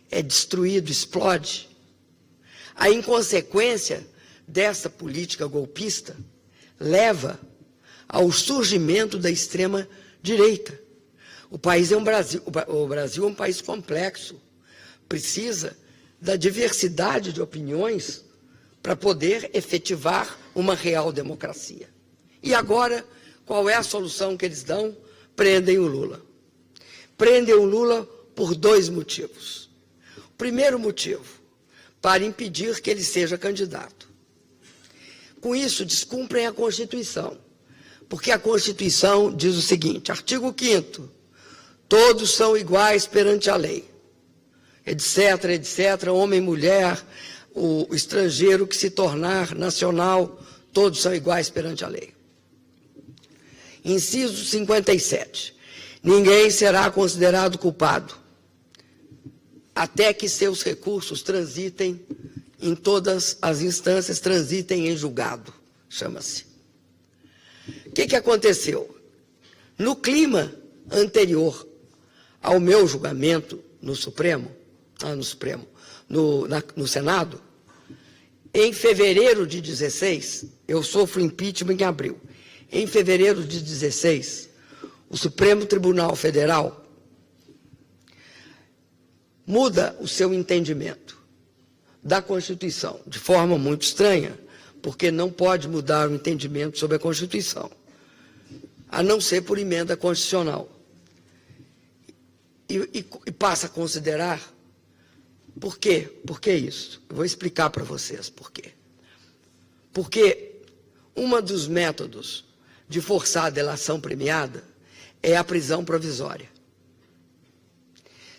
S2: é destruído, explode. A inconsequência dessa política golpista leva ao surgimento da extrema-direita. O Brasil é um país complexo, precisa da diversidade de opiniões para poder efetivar uma real democracia. E agora, qual é a solução que eles dão? Prendem o Lula. Prendem o Lula por 2 motivos. O primeiro motivo, para impedir que ele seja candidato. Com isso, descumprem a Constituição, porque a Constituição diz o seguinte, artigo 5º, todos são iguais perante a lei, etc., etc., homem, mulher, o estrangeiro que se tornar nacional, todos são iguais perante a lei. Inciso 57, ninguém será considerado culpado até que seus recursos transitem em todas as instâncias, transitem em julgado, chama-se. O que aconteceu? No clima anterior ao meu julgamento no Senado, em fevereiro de 16, eu sofro impeachment em abril. Em fevereiro de 16, o Supremo Tribunal Federal muda o seu entendimento da Constituição, de forma muito estranha, porque não pode mudar o entendimento sobre a Constituição, a não ser por emenda constitucional. E passa a considerar, por quê? Por que isso? Eu vou explicar para vocês por quê. Porque um dos métodos de forçar a delação premiada é a prisão provisória.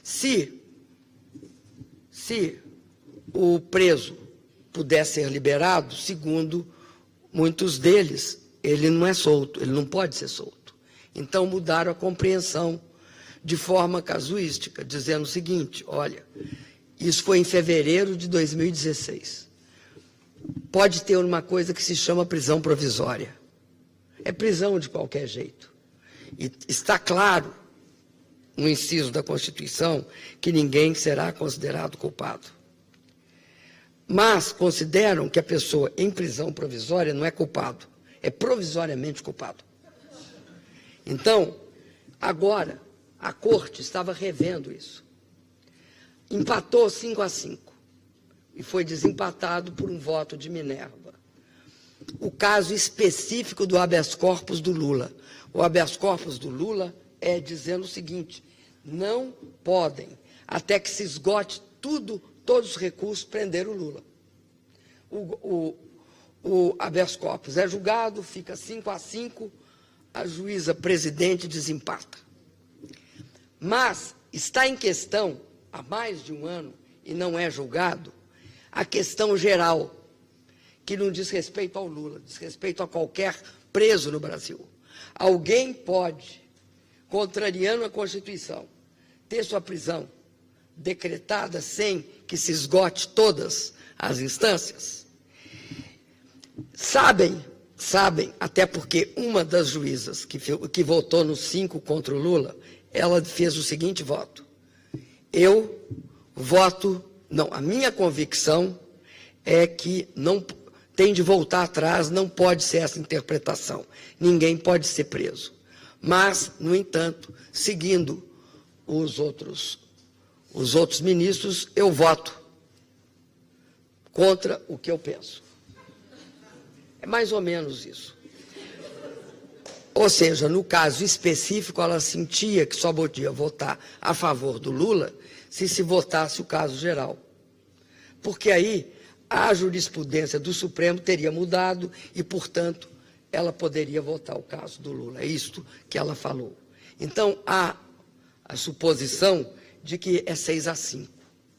S2: Se se o preso puder ser liberado, segundo muitos deles, ele não é solto, ele não pode ser solto. Então mudaram a compreensão de forma casuística, dizendo o seguinte: olha, isso foi em fevereiro de 2016. Pode ter uma coisa que se chama prisão provisória. É prisão de qualquer jeito. E está claro no inciso da Constituição que ninguém será considerado culpado. Mas consideram que a pessoa em prisão provisória não é culpado, é provisoriamente culpado. Então, agora, a Corte estava revendo isso. Empatou 5-5 e foi desempatado por um voto de Minerva. O caso específico do habeas corpus do Lula. O habeas corpus do Lula é dizendo o seguinte: não podem, até que se esgote todos os recursos, prender o Lula. O habeas corpus é julgado, fica 5-5, a juíza presidente desempata. Mas está em questão, há mais de um ano, e não é julgado, a questão geral, que não diz respeito ao Lula, diz respeito a qualquer preso no Brasil. Alguém pode, contrariando a Constituição, ter sua prisão decretada sem que se esgote todas as instâncias? Sabem, até porque uma das juízas que votou no 5 contra o Lula, ela fez o seguinte voto: eu voto, não, a minha convicção é que não tem de voltar atrás, não pode ser essa interpretação, ninguém pode ser preso. Mas, no entanto, seguindo os outros ministros, eu voto contra o que eu penso. É mais ou menos isso. Ou seja, no caso específico, ela sentia que só podia votar a favor do Lula se votasse o caso geral. Porque aí a jurisprudência do Supremo teria mudado e, portanto, ela poderia votar o caso do Lula. É isto que ela falou. Então, há a suposição de que é 6-5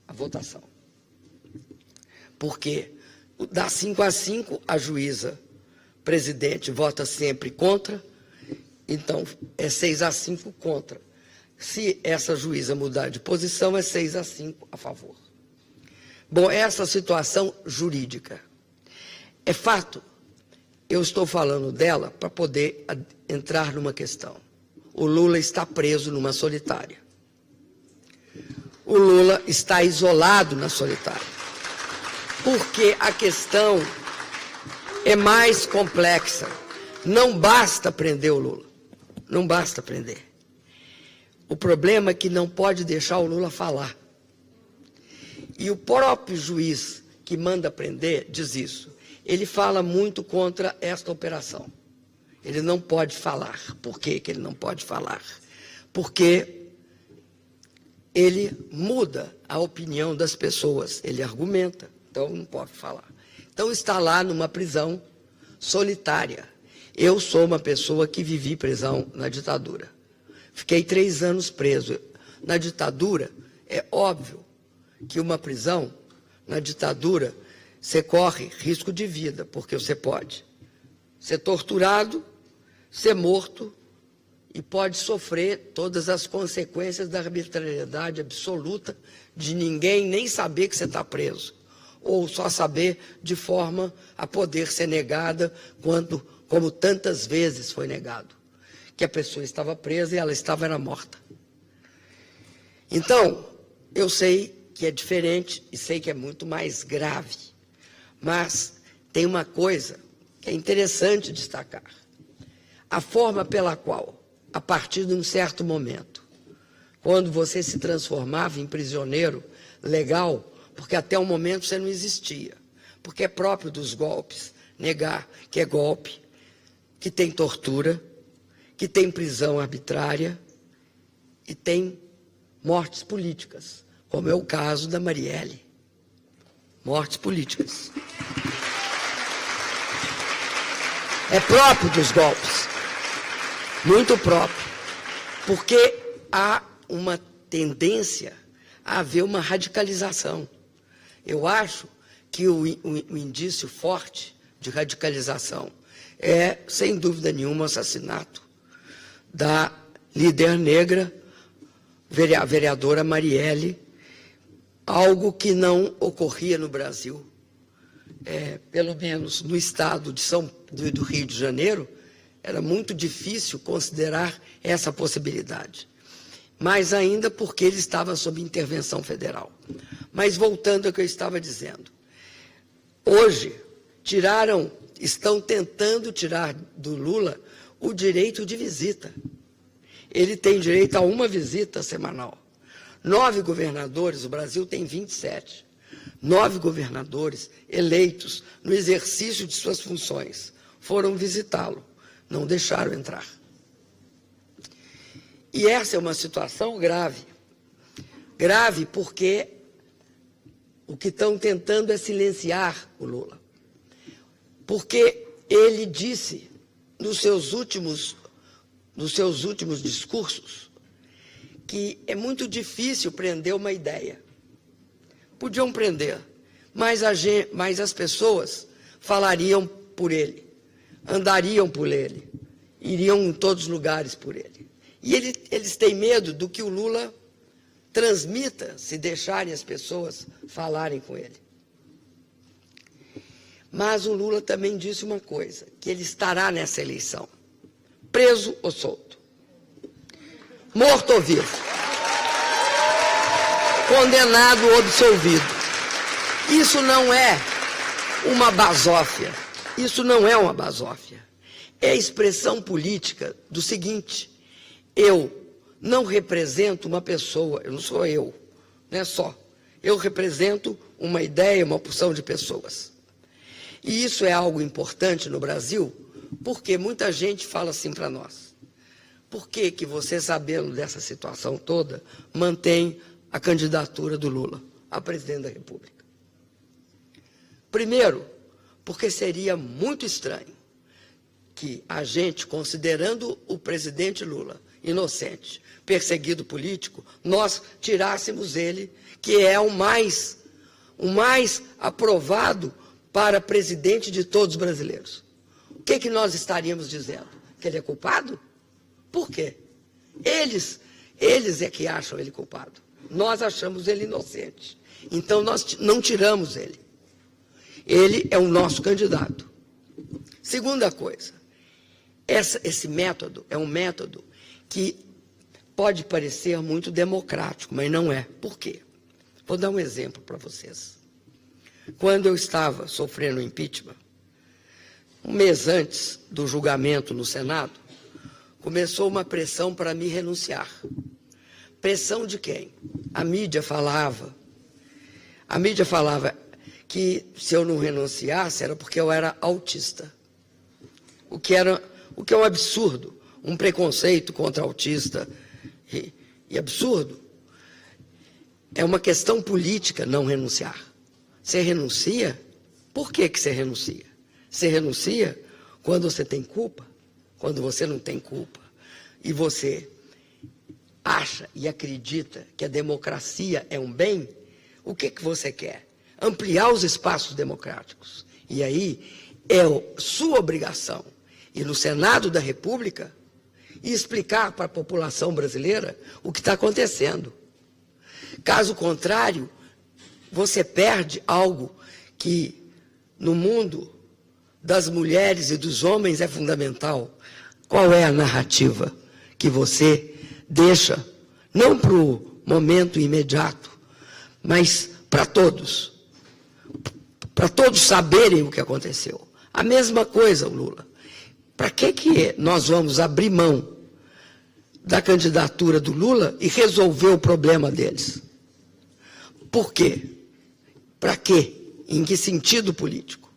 S2: a votação. Porque dá 5-5, a juíza presidente vota sempre contra, então é 6-5 contra. Se essa juíza mudar de posição, é 6-5 a favor. Bom, essa situação jurídica é fato. Eu estou falando dela para poder entrar numa questão. O Lula está preso numa solitária. O Lula está isolado na solitária. Porque a questão é mais complexa. Não basta prender o Lula. Não basta prender. O problema é que não pode deixar o Lula falar. E o próprio juiz que manda prender diz isso. Ele fala muito contra esta operação. Ele não pode falar. Por que que ele não pode falar? Porque ele muda a opinião das pessoas. Ele argumenta. Então, não pode falar. Então, está lá numa prisão solitária. Eu sou uma pessoa que vivi prisão na ditadura. Fiquei 3 anos preso. Na ditadura, é óbvio que uma prisão, na ditadura, você corre risco de vida, porque você pode ser torturado, ser morto e pode sofrer todas as consequências da arbitrariedade absoluta de ninguém nem saber que você está preso, ou só saber de forma a poder ser negada, como tantas vezes foi negado, que a pessoa estava presa e ela era morta. Então, eu sei que é diferente e sei que é muito mais grave, mas tem uma coisa que é interessante destacar. A forma pela qual, a partir de um certo momento, quando você se transformava em prisioneiro legal, porque até o momento você não existia, porque é próprio dos golpes negar que é golpe, que tem tortura, que tem prisão arbitrária e tem mortes políticas, como é o caso da Marielle. Mortes políticas. É próprio dos golpes, muito próprio, porque há uma tendência a haver uma radicalização. Eu acho que o indício forte de radicalização é, sem dúvida nenhuma, o assassinato da líder negra, a vereadora Marielle, algo que não ocorria no Brasil, pelo menos no estado do Rio de Janeiro, era muito difícil considerar essa possibilidade. Mais ainda porque ele estava sob intervenção federal. Mas voltando ao que eu estava dizendo, hoje estão tentando tirar do Lula o direito de visita. Ele tem direito a uma visita semanal. 9 governadores, o Brasil tem 27. 9 governadores eleitos no exercício de suas funções foram visitá-lo, não deixaram entrar. E essa é uma situação grave. Grave porque o que estão tentando é silenciar o Lula. Porque ele disse nos seus últimos discursos que é muito difícil prender uma ideia. Podiam prender, mas as pessoas falariam por ele, andariam por ele, iriam em todos os lugares por ele. E eles têm medo do que o Lula transmita se deixarem as pessoas falarem com ele. Mas o Lula também disse uma coisa, que ele estará nessa eleição, preso ou solto, morto ou vivo, condenado ou absolvido. Isso não é uma basófia, isso não é uma basófia. É a expressão política do seguinte: eu não represento uma pessoa, eu não sou eu, não é só. Eu represento uma ideia, uma porção de pessoas. E isso é algo importante no Brasil, porque muita gente fala assim para nós: por que que você, sabendo dessa situação toda, mantém a candidatura do Lula a presidente da República? Primeiro, porque seria muito estranho que a gente, considerando o presidente Lula inocente, perseguido político, nós tirássemos ele, que é o mais aprovado para presidente de todos os brasileiros. O que nós estaríamos dizendo? Que ele é culpado? Por quê? Eles é que acham ele culpado. Nós achamos ele inocente. Então, nós não tiramos ele. Ele é o nosso candidato. Segunda coisa, esse método é um método que pode parecer muito democrático, mas não é. Por quê? Vou dar um exemplo para vocês. Quando eu estava sofrendo impeachment, um mês antes do julgamento no Senado, começou uma pressão para me renunciar. Pressão de quem? A mídia falava que se eu não renunciasse era porque eu era autista. O que é um absurdo, um preconceito contra autista e absurdo. É uma questão política não renunciar. Você renuncia? Por que você renuncia? Você renuncia quando você tem culpa, quando você não tem culpa, e você acha e acredita que a democracia é um bem. O que você quer? Ampliar os espaços democráticos. E aí é sua obrigação ir no Senado da República e explicar para a população brasileira o que está acontecendo. Caso contrário, você perde algo que no mundo das mulheres e dos homens é fundamental. Qual é a narrativa que você deixa, não para o momento imediato, mas para todos saberem o que aconteceu? A mesma coisa, o Lula. Para que nós vamos abrir mão da candidatura do Lula e resolver o problema deles? Por quê? Para quê? Em que sentido político?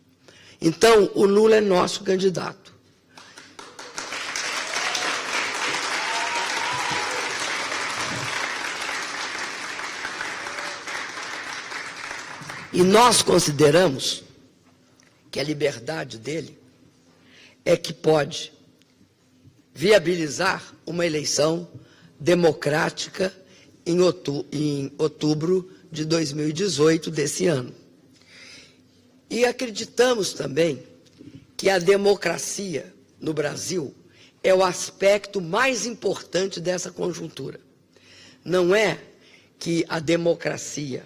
S2: Então, o Lula é nosso candidato. E nós consideramos que a liberdade dele é que pode viabilizar uma eleição democrática em outubro de 2018 desse ano. E acreditamos também que a democracia no Brasil é o aspecto mais importante dessa conjuntura. Não é que a democracia,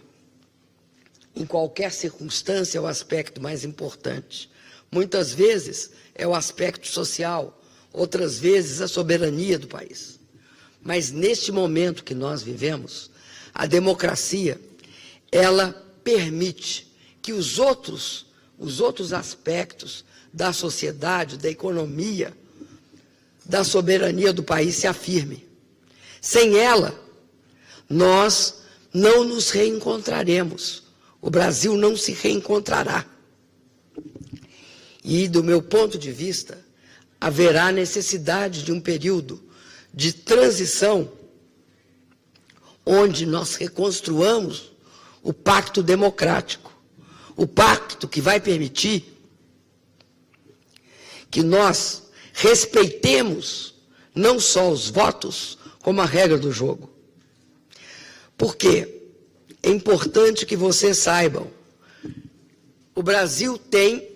S2: em qualquer circunstância, é o aspecto mais importante. Muitas vezes é o aspecto social, outras vezes a soberania do país. Mas neste momento que nós vivemos, a democracia, ela permite que os outros aspectos da sociedade, da economia, da soberania do país se afirmem. Sem ela, nós não nos reencontraremos. O Brasil não se reencontrará. E, do meu ponto de vista, haverá necessidade de um período de transição onde nós reconstruamos o pacto democrático, o pacto que vai permitir que nós respeitemos não só os votos, como a regra do jogo. Porque é importante que vocês saibam, o Brasil tem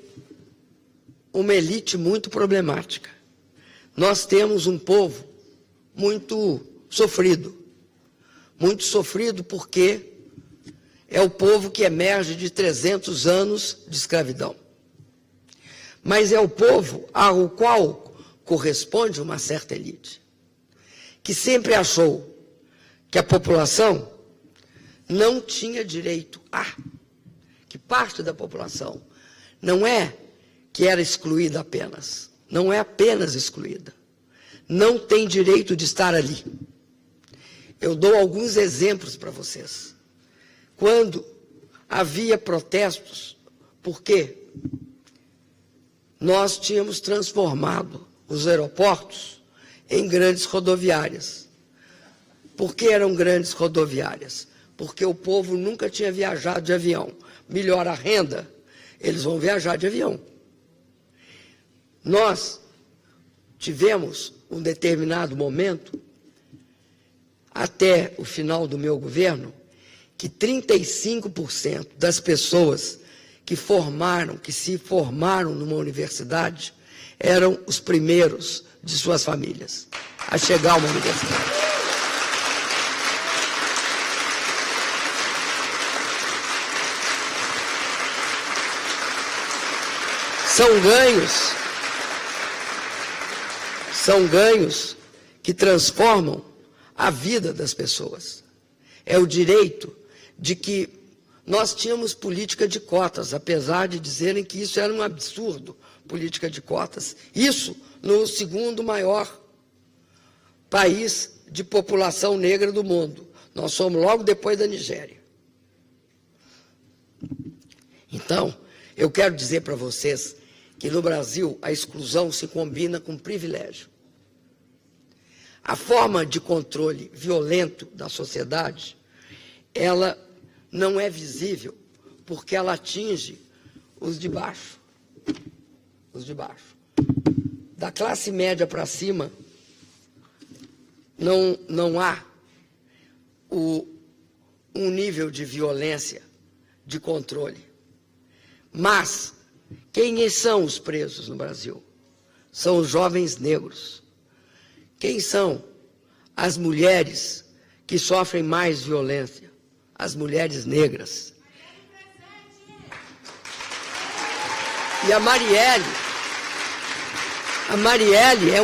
S2: uma elite muito problemática. Nós temos um povo muito sofrido porque é o povo que emerge de 300 anos de escravidão. Mas é o povo ao qual corresponde uma certa elite, que sempre achou que a população não tinha direito que parte da população não é que era excluída apenas, não é apenas excluída, não tem direito de estar ali. Eu dou alguns exemplos para vocês. Quando havia protestos, porque nós tínhamos transformado os aeroportos em grandes rodoviárias. Por que eram grandes rodoviárias? Porque o povo nunca tinha viajado de avião. Melhora a renda, eles vão viajar de avião. Nós tivemos um determinado momento, até o final do meu governo, que 35% das pessoas que se formaram numa universidade eram os primeiros de suas famílias a chegar a uma universidade. São ganhos que transformam a vida das pessoas. É o direito de que nós tínhamos política de cotas, apesar de dizerem que isso era um absurdo, política de cotas. Isso no segundo maior país de população negra do mundo. Nós somos logo depois da Nigéria. Então, eu quero dizer para vocês que no Brasil a exclusão se combina com privilégio. A forma de controle violento da sociedade, ela não é visível porque ela atinge os de baixo. Os de baixo. Da classe média para cima, não há um nível de violência, de controle. Mas quem são os presos no Brasil? São os jovens negros. Quem são as mulheres que sofrem mais violência? As mulheres negras. E a Marielle é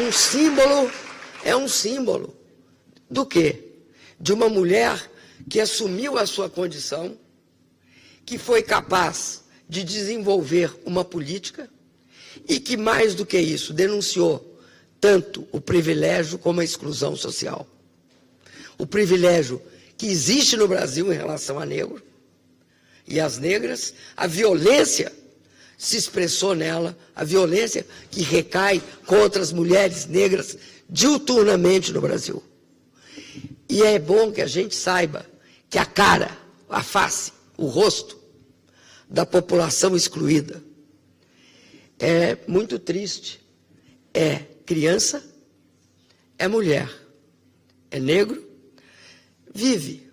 S2: um símbolo do quê? De uma mulher que assumiu a sua condição, que foi capaz de desenvolver uma política e que, mais do que isso, denunciou tanto o privilégio como a exclusão social. O privilégio que existe no Brasil em relação a negro e as negras, a violência se expressou nela, a violência que recai contra as mulheres negras diuturnamente no Brasil. E é bom que a gente saiba que a cara, a face, o rosto da população excluída é muito triste. É criança, é mulher, é negro, vive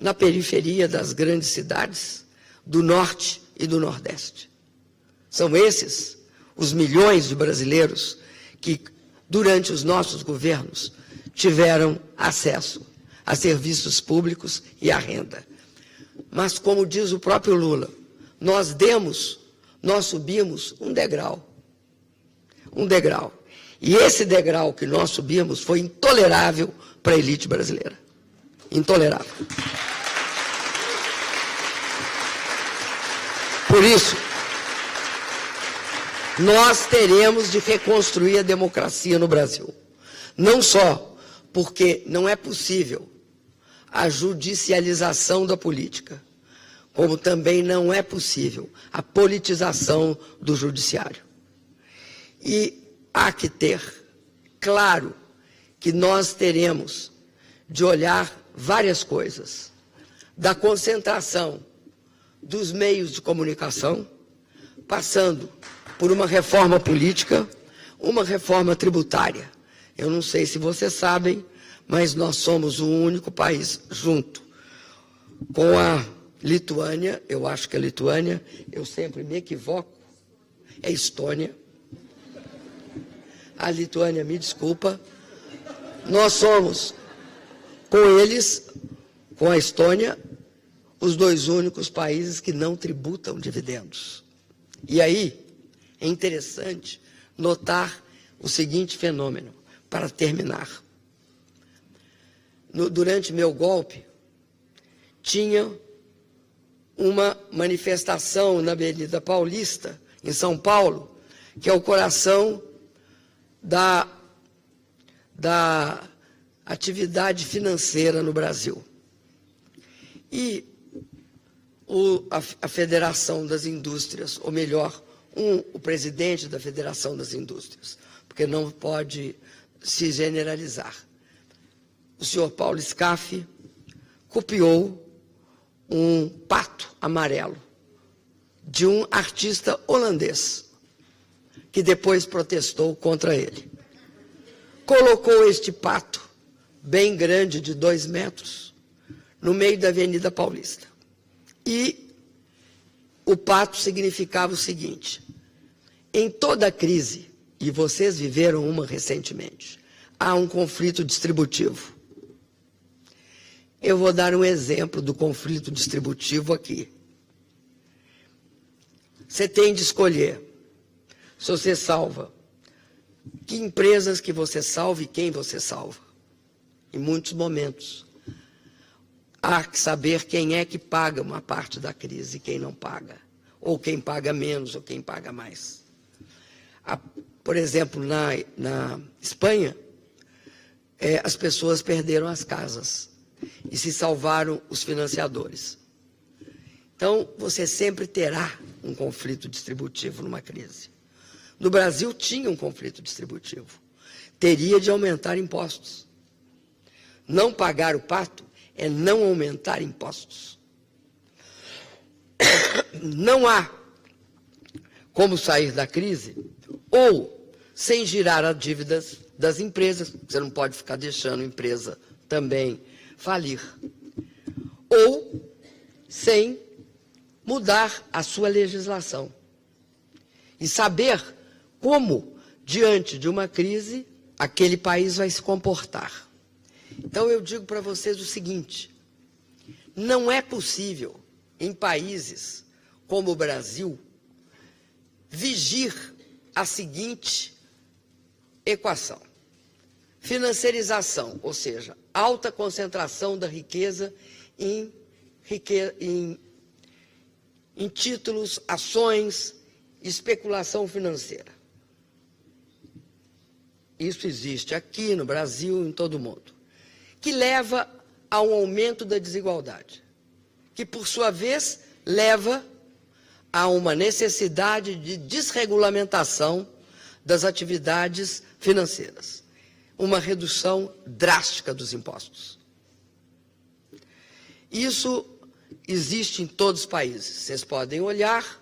S2: na periferia das grandes cidades do Norte e do Nordeste. São esses os milhões de brasileiros que, durante os nossos governos, tiveram acesso a serviços públicos e à renda. Mas, como diz o próprio Lula, nós subimos um degrau. Um degrau. E esse degrau que nós subimos foi intolerável para a elite brasileira. Intolerável. Por isso, nós teremos de reconstruir a democracia no Brasil. Não só porque não é possível a judicialização da política, como também não é possível a politização do judiciário. E há que ter claro que nós teremos de olhar várias coisas, da concentração dos meios de comunicação, passando por uma reforma política, uma reforma tributária. Eu não sei se vocês sabem, mas nós somos o único país, junto com a Lituânia, eu acho que é Lituânia, eu sempre me equivoco, é Estônia. A Lituânia, me desculpa. Nós somos, com eles, com a Estônia, os dois únicos países que não tributam dividendos. E aí, é interessante notar o seguinte fenômeno, para terminar. Durante meu golpe, tinha uma manifestação na Avenida Paulista, em São Paulo, que é o coração da atividade financeira no Brasil. E a Federação das Indústrias, ou melhor, o presidente da Federação das Indústrias, porque não pode se generalizar. O senhor Paulo Scaff copiou um pato amarelo de um artista holandês, que depois protestou contra ele. Colocou este pato, bem grande, de 2 metros, no meio da Avenida Paulista. E o pato significava o seguinte: em toda crise, e vocês viveram uma recentemente, há um conflito distributivo. Eu vou dar um exemplo do conflito distributivo aqui. Você tem de escolher se você salva, que empresas que você salva e quem você salva. Em muitos momentos, há que saber quem é que paga uma parte da crise e quem não paga, ou quem paga menos, ou quem paga mais. Por exemplo, na Espanha, as pessoas perderam as casas e se salvaram os financiadores. Então, você sempre terá um conflito distributivo numa crise. No Brasil, tinha um conflito distributivo. Teria de aumentar impostos. Não pagar o pato é não aumentar impostos. Não há como sair da crise ou sem girar as dívidas das empresas. Você não pode ficar deixando a empresa também falir. Ou sem mudar a sua legislação. E saber como, diante de uma crise, aquele país vai se comportar. Então, eu digo para vocês o seguinte: não é possível, em países como o Brasil, vigir a seguinte equação: financiarização, ou seja, alta concentração da riqueza em títulos, ações, especulação financeira. Isso existe aqui no Brasil, em todo o mundo, que leva a um aumento da desigualdade, que, por sua vez, leva a uma necessidade de desregulamentação das atividades financeiras, uma redução drástica dos impostos. Isso existe em todos os países. Vocês podem olhar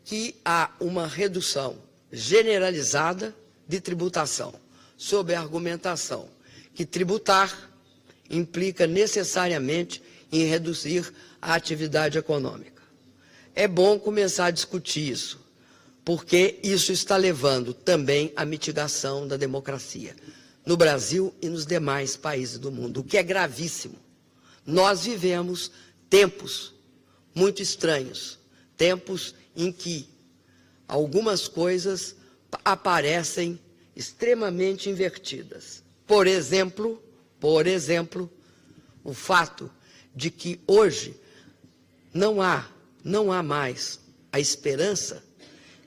S2: que há uma redução generalizada de tributação, sob a argumentação que tributar implica necessariamente em reduzir a atividade econômica. É bom começar a discutir isso, porque isso está levando também à mitigação da democracia no Brasil e nos demais países do mundo, o que é gravíssimo. Nós vivemos tempos muito estranhos, tempos em que algumas coisas aparecem extremamente invertidas. Por exemplo, o fato de que hoje não há mais a esperança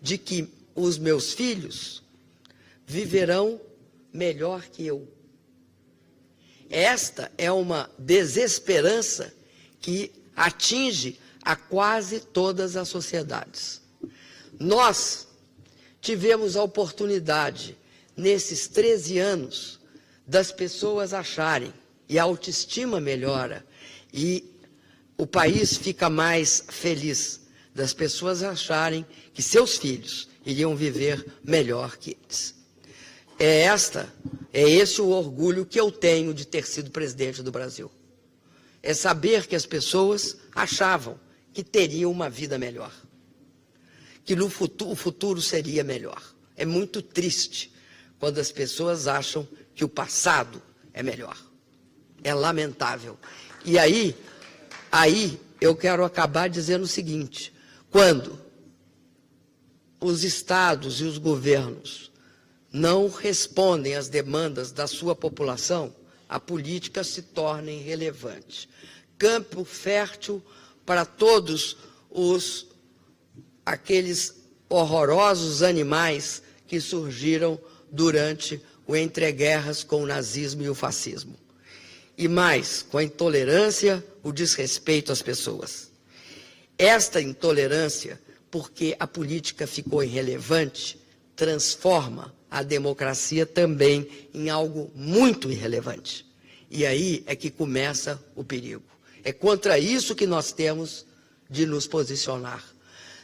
S2: de que os meus filhos viverão melhor que eu. Esta é uma desesperança que atinge a quase todas as sociedades. Nós tivemos a oportunidade, nesses 13 anos, das pessoas acharem, e a autoestima melhora, e o país fica mais feliz, das pessoas acharem que seus filhos iriam viver melhor que eles. É esse o orgulho que eu tenho de ter sido presidente do Brasil. É saber que as pessoas achavam que teriam uma vida melhor, que no futuro, o futuro seria melhor. É muito triste quando as pessoas acham que o passado é melhor. É lamentável. E aí eu quero acabar dizendo o seguinte: quando os estados e os governos não respondem às demandas da sua população, a política se torna irrelevante. Campo fértil para todos aqueles horrorosos animais que surgiram durante o entreguerras com o nazismo e o fascismo. E mais, com a intolerância, o desrespeito às pessoas. Esta intolerância, porque a política ficou irrelevante, transforma a democracia também em algo muito irrelevante. E aí é que começa o perigo. É contra isso que nós temos de nos posicionar.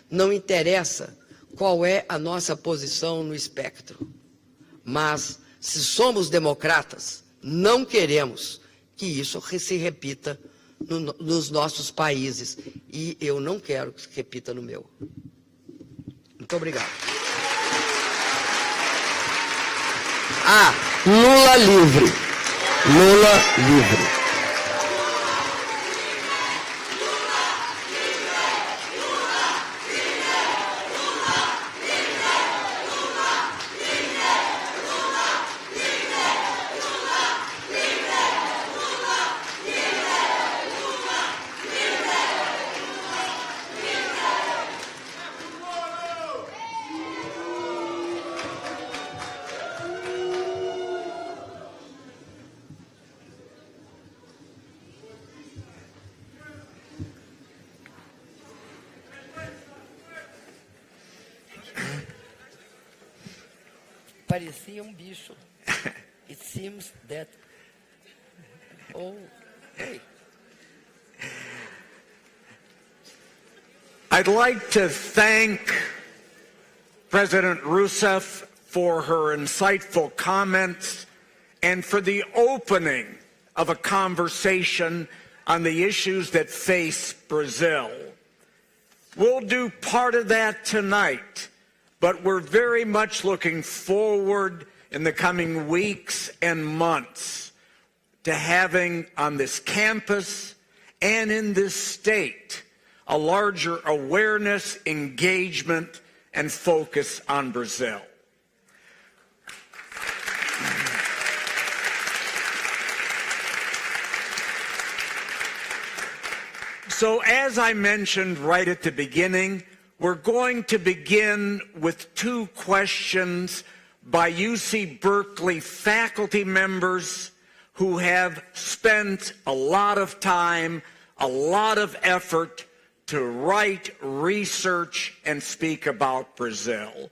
S2: Não interessa qual é a nossa posição no espectro, mas se somos democratas, não queremos que isso se repita nos nossos países. E eu não quero que se repita no meu. Muito obrigado. Lula livre. Lula livre. Parecia bicho. It seems that... Oh, hey.
S3: I'd like to thank President Rousseff for her insightful comments and for the opening of a conversation on the issues that face Brazil. We'll do part of that tonight, but we're very much looking forward in the coming weeks and months to having on this campus and in this state a larger awareness, engagement, and focus on Brazil. So as I mentioned right at the beginning, we're going to begin with 2 questions by UC Berkeley faculty members who have spent a lot of time, a lot of effort to write, research, and speak about Brazil.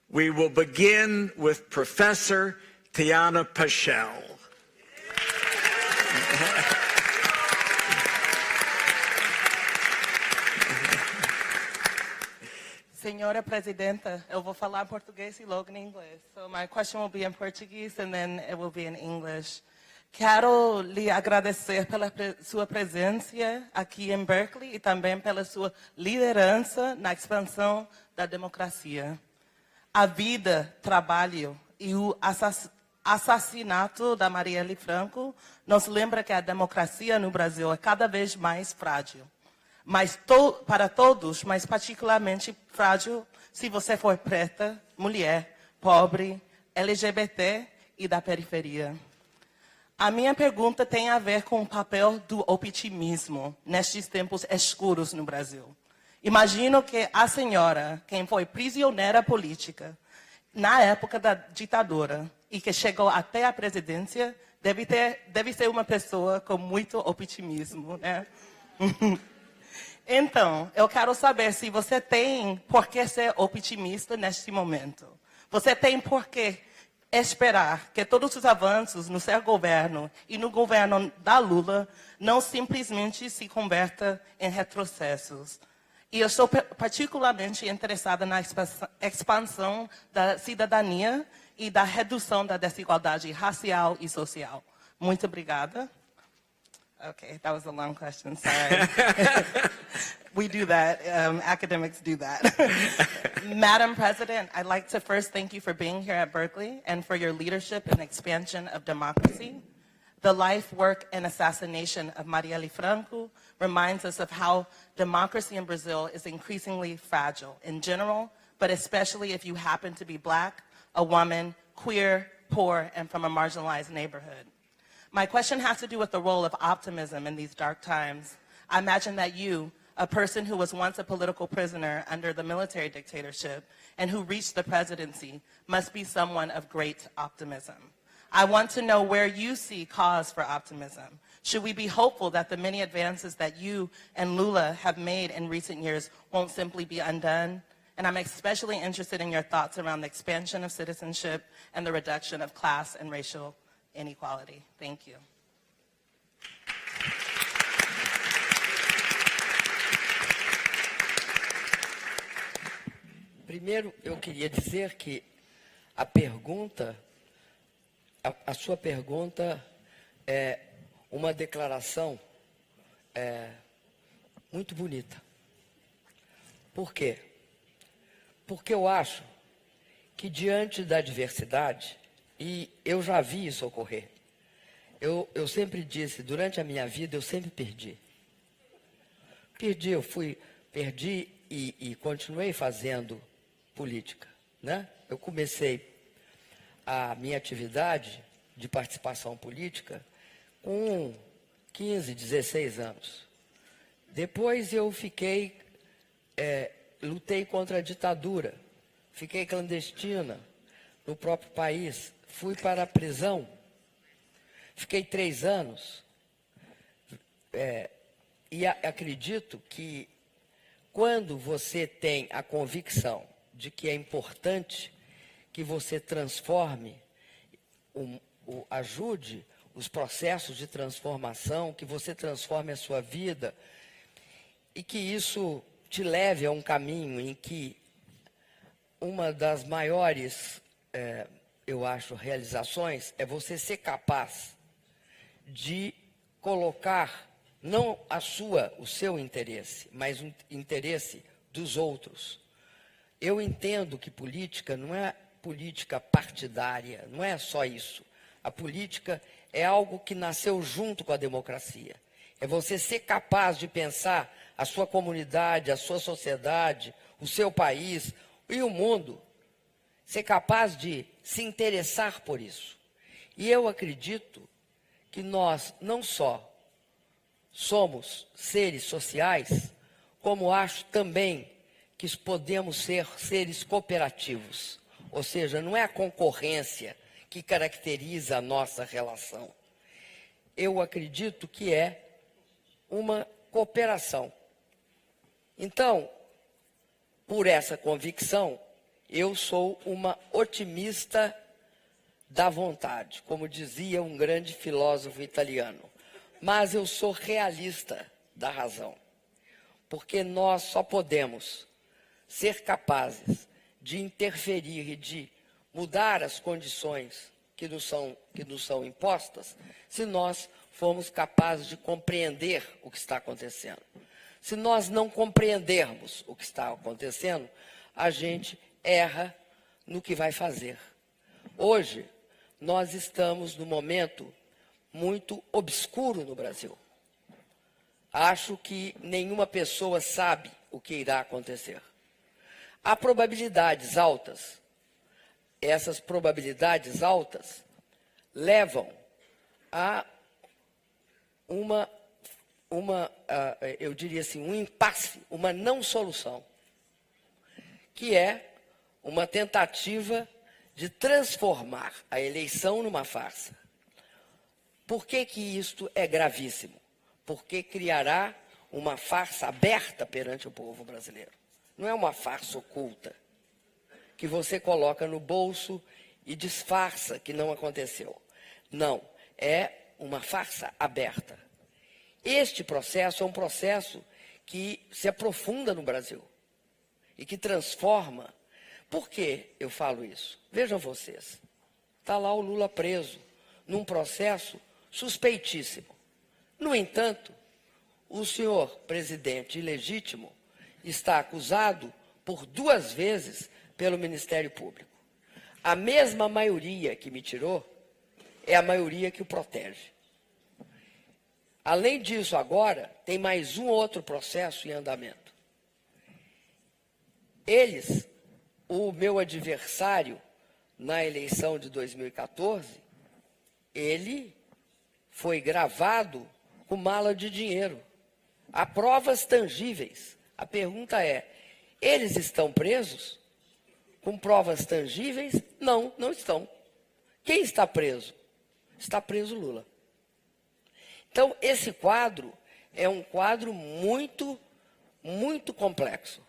S3: We will begin with Professor Tiana Paschel.
S4: Senhora Presidenta, eu vou falar português e logo em inglês. So my question will be in Portuguese and then it will be in English. Quero lhe agradecer pela sua presença aqui em Berkeley e também pela sua liderança na expansão da democracia. A vida, trabalho e o assassinato da Marielle Franco nos lembra que a democracia no Brasil é cada vez mais frágil. Mas para todos, mas particularmente frágil se você for preta, mulher, pobre, LGBT e da periferia. A minha pergunta tem a ver com o papel do optimismo nestes tempos escuros no Brasil. Imagino que a senhora, quem foi prisioneira política na época da ditadura e que chegou até a presidência, deve ser uma pessoa com muito optimismo, né? Então, eu quero saber se você tem por que ser otimista neste momento. Você tem por que esperar que todos os avanços no seu governo e no governo da Lula não simplesmente se convertam em retrocessos. E eu sou particularmente interessada na expansão da cidadania e da redução da desigualdade racial e social. Muito obrigada. Okay, that was a long question, sorry. We do that, academics do that. Madam President, I'd like to first thank you for being here at Berkeley and for your leadership in expansion of democracy. The life, work, and assassination of Marielle Franco reminds us of how democracy in Brazil is increasingly fragile in general, but especially if you happen to be Black, a woman, queer, poor, and from a marginalized neighborhood. My question has to do with the role of optimism in these dark times. I imagine that you, a person who was once a political prisoner under the military dictatorship and who reached the presidency, must be someone of great optimism. I want to know where you see cause for optimism. Should we be hopeful that the many advances that you and Lula have made in recent years won't simply be undone? And I'm especially interested in your thoughts around the expansion of citizenship and the reduction of class and racial inequality. Thank you.
S2: Primeiro, eu queria dizer que a sua pergunta é uma declaração muito bonita. Por quê? Porque eu acho que diante da diversidade, e eu já vi isso ocorrer, eu sempre disse, durante a minha vida, eu sempre perdi. Perdi e continuei fazendo política, né? Eu comecei a minha atividade de participação política com 15, 16 anos. Depois eu lutei contra a ditadura, fiquei clandestina no próprio país, fui para a prisão, fiquei 3 anos, e acredito que quando você tem a convicção de que é importante que você transforme, ajude os processos de transformação, que você transforme a sua vida e que isso te leve a um caminho em que uma das maiores, eu acho, realizações é você ser capaz de colocar não o seu interesse, mas o interesse dos outros. Eu entendo que política não é política partidária, não é só isso. A política é algo que nasceu junto com a democracia. É você ser capaz de pensar a sua comunidade, a sua sociedade, o seu país e o mundo. Ser capaz de se interessar por isso. E eu acredito que nós não só somos seres sociais, como acho também que podemos ser seres cooperativos. Ou seja, não é a concorrência que caracteriza a nossa relação. Eu acredito que é uma cooperação. Então, por essa convicção, eu sou uma otimista da vontade, como dizia um grande filósofo italiano. Mas eu sou realista da razão, porque nós só podemos ser capazes de interferir e de mudar as condições que nos são que nos são impostas se nós formos capazes de compreender o que está acontecendo. Se nós não compreendermos o que está acontecendo, a gente erra no que vai fazer. Hoje, nós estamos num momento muito obscuro no Brasil. Acho que nenhuma pessoa sabe o que irá acontecer. Há probabilidades altas. Essas probabilidades altas levam a eu diria assim, um impasse, uma não solução, que é uma tentativa de transformar a eleição numa farsa. Por que que isto é gravíssimo? Porque criará uma farsa aberta perante o povo brasileiro. Não é uma farsa oculta, que você coloca no bolso e disfarça que não aconteceu. Não, é uma farsa aberta. Este processo é um processo que se aprofunda no Brasil e que transforma. Por que eu falo isso? Vejam vocês, está lá o Lula preso num processo suspeitíssimo. No entanto, o senhor presidente ilegítimo está acusado por 2 vezes pelo Ministério Público. A mesma maioria que me tirou é a maioria que o protege. Além disso, agora, tem mais um outro processo em andamento. Eles, o meu adversário na eleição de 2014, ele foi gravado com mala de dinheiro. Há provas tangíveis. A pergunta é, eles estão presos? Com provas tangíveis? Não, não estão. Quem está preso? Está preso Lula. Então, esse quadro é um quadro muito, muito complexo.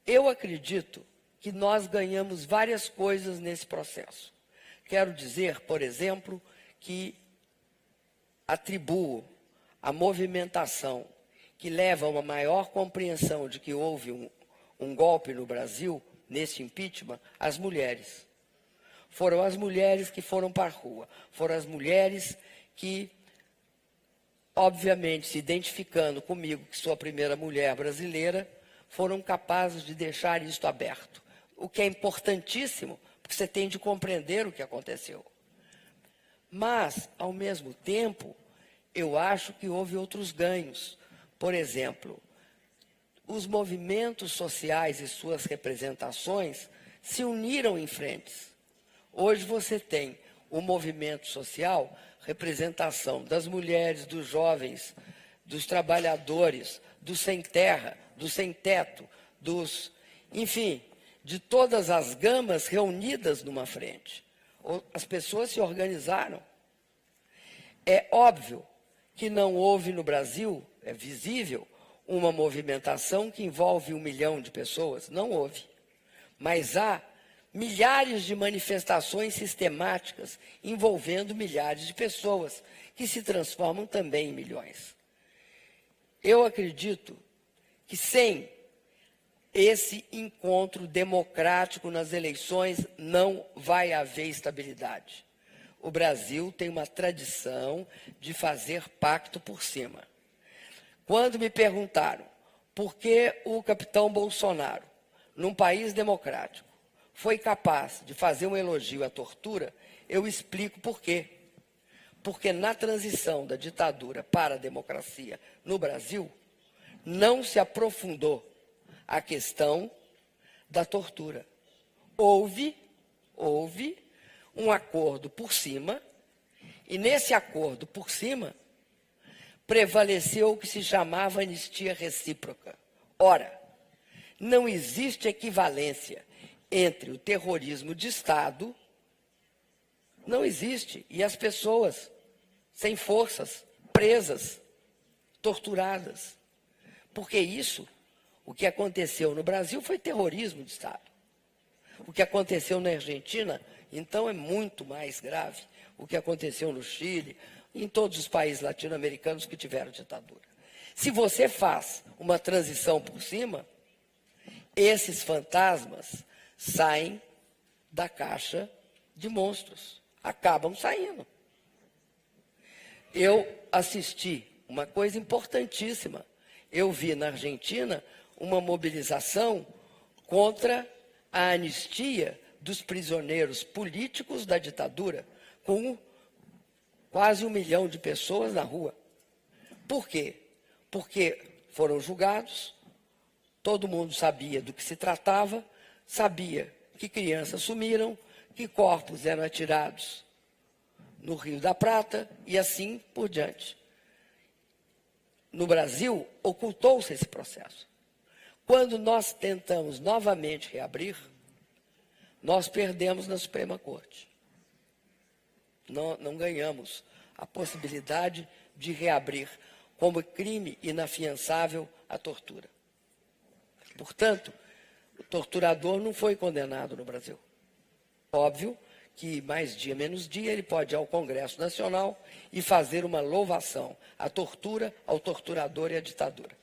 S2: Eu acredito que nós ganhamos várias coisas nesse processo. Quero dizer, por exemplo, que atribuo a movimentação que leva a uma maior compreensão de que houve um golpe no Brasil, nesse impeachment, às mulheres. Foram as mulheres que foram para a rua, foram as mulheres que, obviamente, se identificando comigo, que sou a primeira mulher brasileira, foram capazes de deixar isto aberto. O que é importantíssimo, porque você tem de compreender o que aconteceu. Mas, ao mesmo tempo, eu acho que houve outros ganhos. Por exemplo, os movimentos sociais e suas representações se uniram em frentes. Hoje você tem o movimento social, representação das mulheres, dos jovens, dos trabalhadores, dos sem terra, dos sem teto, enfim, de todas as gamas reunidas numa frente. As pessoas se organizaram. É óbvio que não houve no Brasil, é visível, uma movimentação que envolve 1 milhão de pessoas. Não houve. Mas há milhares de manifestações sistemáticas envolvendo milhares de pessoas, que se transformam também em milhões. Eu acredito que sem esse encontro democrático nas eleições não vai haver estabilidade. O Brasil tem uma tradição de fazer pacto por cima. Quando me perguntaram por que o capitão Bolsonaro, num país democrático, foi capaz de fazer um elogio à tortura, eu explico por quê. Porque na transição da ditadura para a democracia no Brasil, não se aprofundou a questão da tortura. Houve um acordo por cima, e nesse acordo por cima, prevaleceu o que se chamava anistia recíproca. Ora, não existe equivalência entre o terrorismo de Estado, não existe, e as pessoas sem forças, presas, torturadas. Porque isso, o que aconteceu no Brasil foi terrorismo de Estado. O que aconteceu na Argentina, então, é muito mais grave. O que aconteceu no Chile, em todos os países latino-americanos que tiveram ditadura. Se você faz uma transição por cima, esses fantasmas saem da caixa de monstros. acabam saindo. Eu assisti uma coisa importantíssima. Eu vi na Argentina uma mobilização contra a anistia dos prisioneiros políticos da ditadura, com quase 1 milhão de pessoas na rua. Por quê? Porque foram julgados, todo mundo sabia do que se tratava, sabia que crianças sumiram, que corpos eram atirados no Rio da Prata e assim por diante. No Brasil, ocultou-se esse processo. Quando nós tentamos novamente reabrir, nós perdemos na Suprema Corte. Não ganhamos a possibilidade de reabrir como crime inafiançável a tortura. Portanto, o torturador não foi condenado no Brasil. Óbvio que, mais dia menos dia, ele pode ir ao Congresso Nacional e fazer uma louvação à tortura, ao torturador e à ditadura.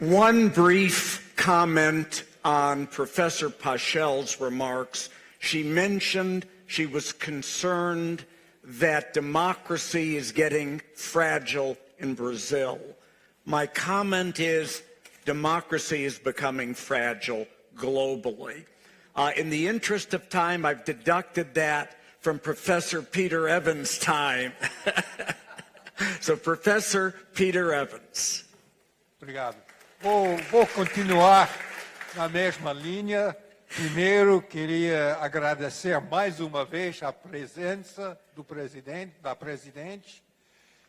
S3: One brief comment on Professor Paschal's remarks. She mentioned she was concerned that democracy is getting fragile in Brazil. My comment is democracy is becoming fragile globally. In the interest of time, I've deducted that from Professor Peter Evans' time. So, Professor Peter Evans.
S5: Obrigado. Vou continuar na mesma linha. Primeiro, queria agradecer mais uma vez a presença do da presidente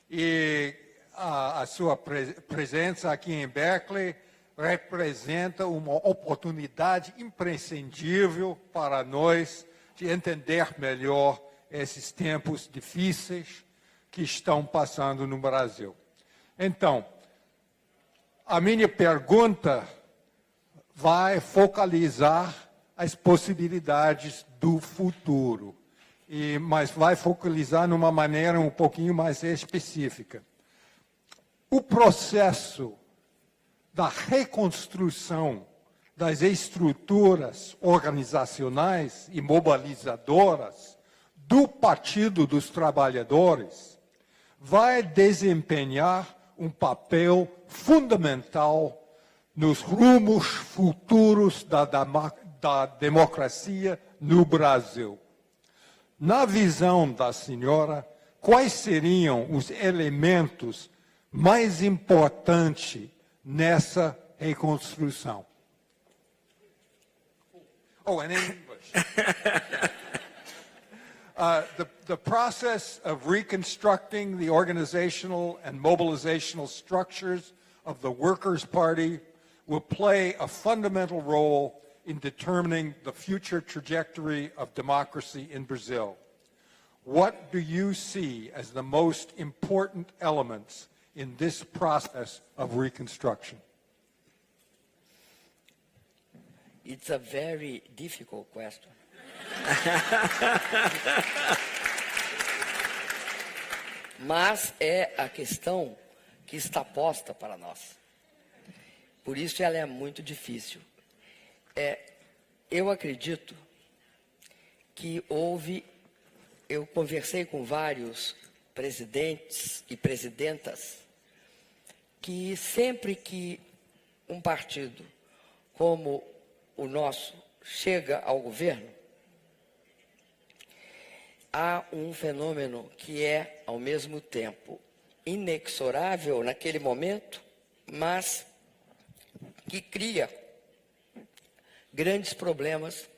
S5: e a sua presença aqui em Berkeley representa uma oportunidade imprescindível para nós de entender melhor esses tempos difíceis que estão passando no Brasil. Então, a minha pergunta vai focalizar as possibilidades do futuro, mas vai focalizar de uma maneira um pouquinho mais específica. O processo da reconstrução das estruturas organizacionais e mobilizadoras do Partido dos Trabalhadores vai desempenhar um papel fundamental nos rumos futuros da democracia no Brasil. Na visão da senhora, quais seriam os elementos mais importantes nessa reconstrução? Oh, and in English. The process of reconstructing the organizational and mobilizational structures of the Workers' Party will play a fundamental role in determining the future trajectory of democracy in Brazil. What do you see as the most important elements in this process of reconstruction?
S2: It's a very difficult question. Mas é a questão que está posta para nós. Por isso ela é muito difícil. Eu acredito que eu conversei com vários presidentes e presidentas que sempre que um partido como o nosso chega ao governo, há um fenômeno que é, ao mesmo tempo, inexorável naquele momento, mas que cria grandes problemas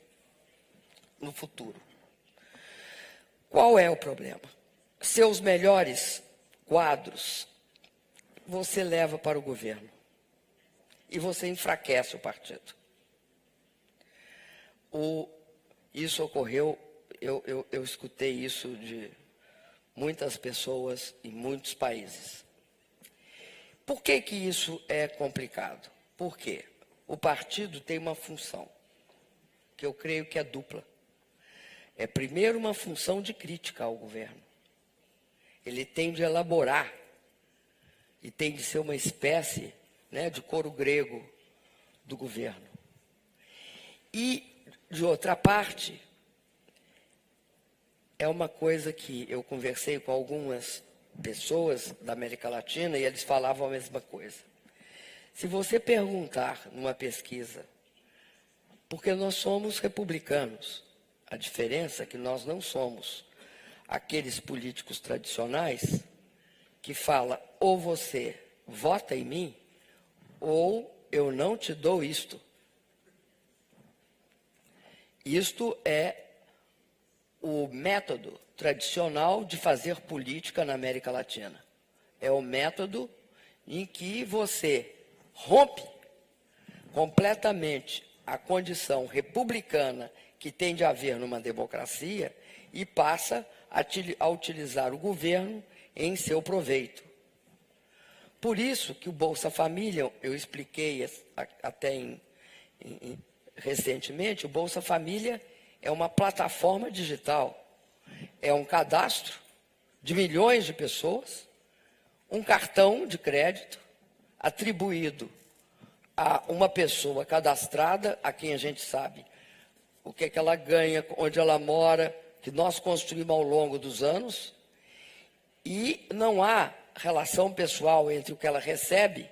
S2: no futuro. Qual é o problema? Seus melhores quadros você leva para o governo e você enfraquece o partido. Isso ocorreu, eu escutei isso de muitas pessoas em muitos países. Por que que isso é complicado? Porque o partido tem uma função, que eu creio que é dupla. É primeiro uma função de crítica ao governo. ele tem de elaborar e tem de ser uma espécie, né, de coro grego do governo. E, de outra parte, é uma coisa que eu conversei com algumas pessoas da América Latina e eles falavam a mesma coisa. Se você perguntar numa pesquisa, porque nós somos republicanos, a diferença é que nós não somos aqueles políticos tradicionais que fala ou você vota em mim ou eu não te dou isto. Isto é o método tradicional de fazer política na América Latina. É o método em que você rompe completamente a condição republicana que tem de haver numa democracia e passa a utilizar o governo em seu proveito. Por isso que o Bolsa Família, eu expliquei até recentemente, o Bolsa Família é uma plataforma digital, é um cadastro de milhões de pessoas, um cartão de crédito atribuído a uma pessoa cadastrada, a quem a gente sabe o que é que ela ganha, onde ela mora, que nós construímos ao longo dos anos, e não há relação pessoal entre o que ela recebe,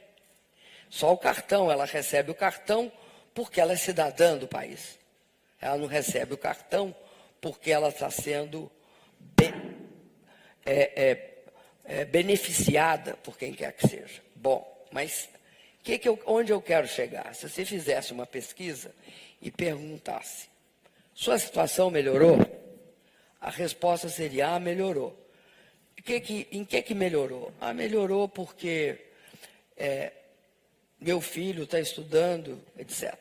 S2: só o cartão, ela recebe o cartão porque ela é cidadã do país. Ela não recebe o cartão porque ela está sendo beneficiada por quem quer que seja. Bom, mas onde eu quero chegar? Se você fizesse uma pesquisa e perguntasse, sua situação melhorou? A resposta seria, melhorou. Em que melhorou? Melhorou porque meu filho está estudando, etc.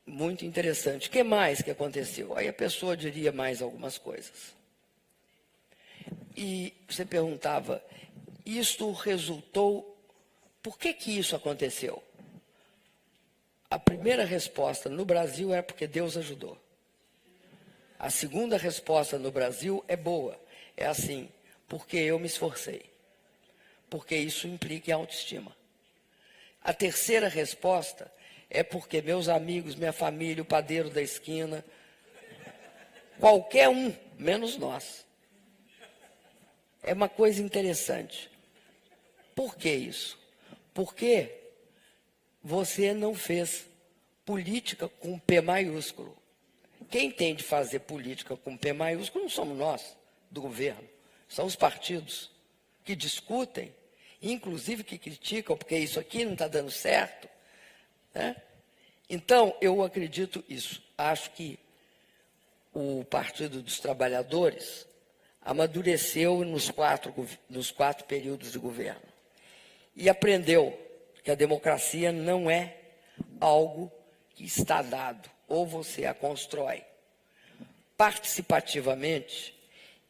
S2: Muito interessante. O que mais que aconteceu? Aí a pessoa diria mais algumas coisas. E você perguntava, isto resultou... Por que isso aconteceu? A primeira resposta no Brasil é porque Deus ajudou. A segunda resposta no Brasil é boa. É assim, porque eu me esforcei. Porque isso implica em autoestima. A terceira resposta é porque meus amigos, minha família, o padeiro da esquina, qualquer um, menos nós. É uma coisa interessante. Por que isso? Porque você não fez política com P maiúsculo. Quem tem de fazer política com P maiúsculo não somos nós, do governo. São os partidos que discutem, inclusive que criticam, porque isso aqui não está dando certo. Né? Então, eu acredito isso. Acho que o Partido dos Trabalhadores amadureceu nos quatro períodos de governo. E aprendeu que a democracia não é algo que está dado, ou você a constrói participativamente,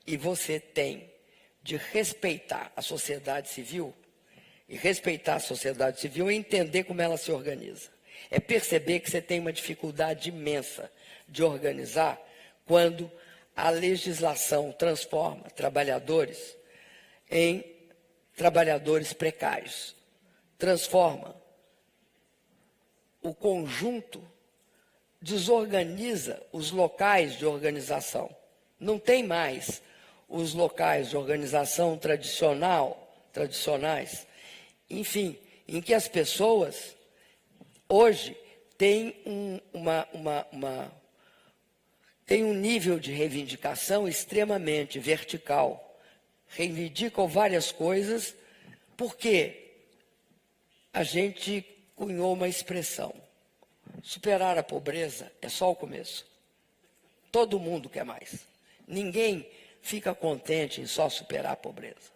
S2: e você tem de respeitar a sociedade civil, e respeitar a sociedade civil é entender como ela se organiza. É perceber que você tem uma dificuldade imensa de organizar quando a legislação transforma trabalhadores em trabalhadores precários. Transforma o conjunto, desorganiza os locais de organização. Não tem mais os locais de organização tradicionais, enfim, em que as pessoas hoje têm tem um nível de reivindicação extremamente vertical. Reivindicam várias coisas, porque a gente cunhou uma expressão. Superar a pobreza é só o começo. Todo mundo quer mais. Ninguém fica contente em só superar a pobreza.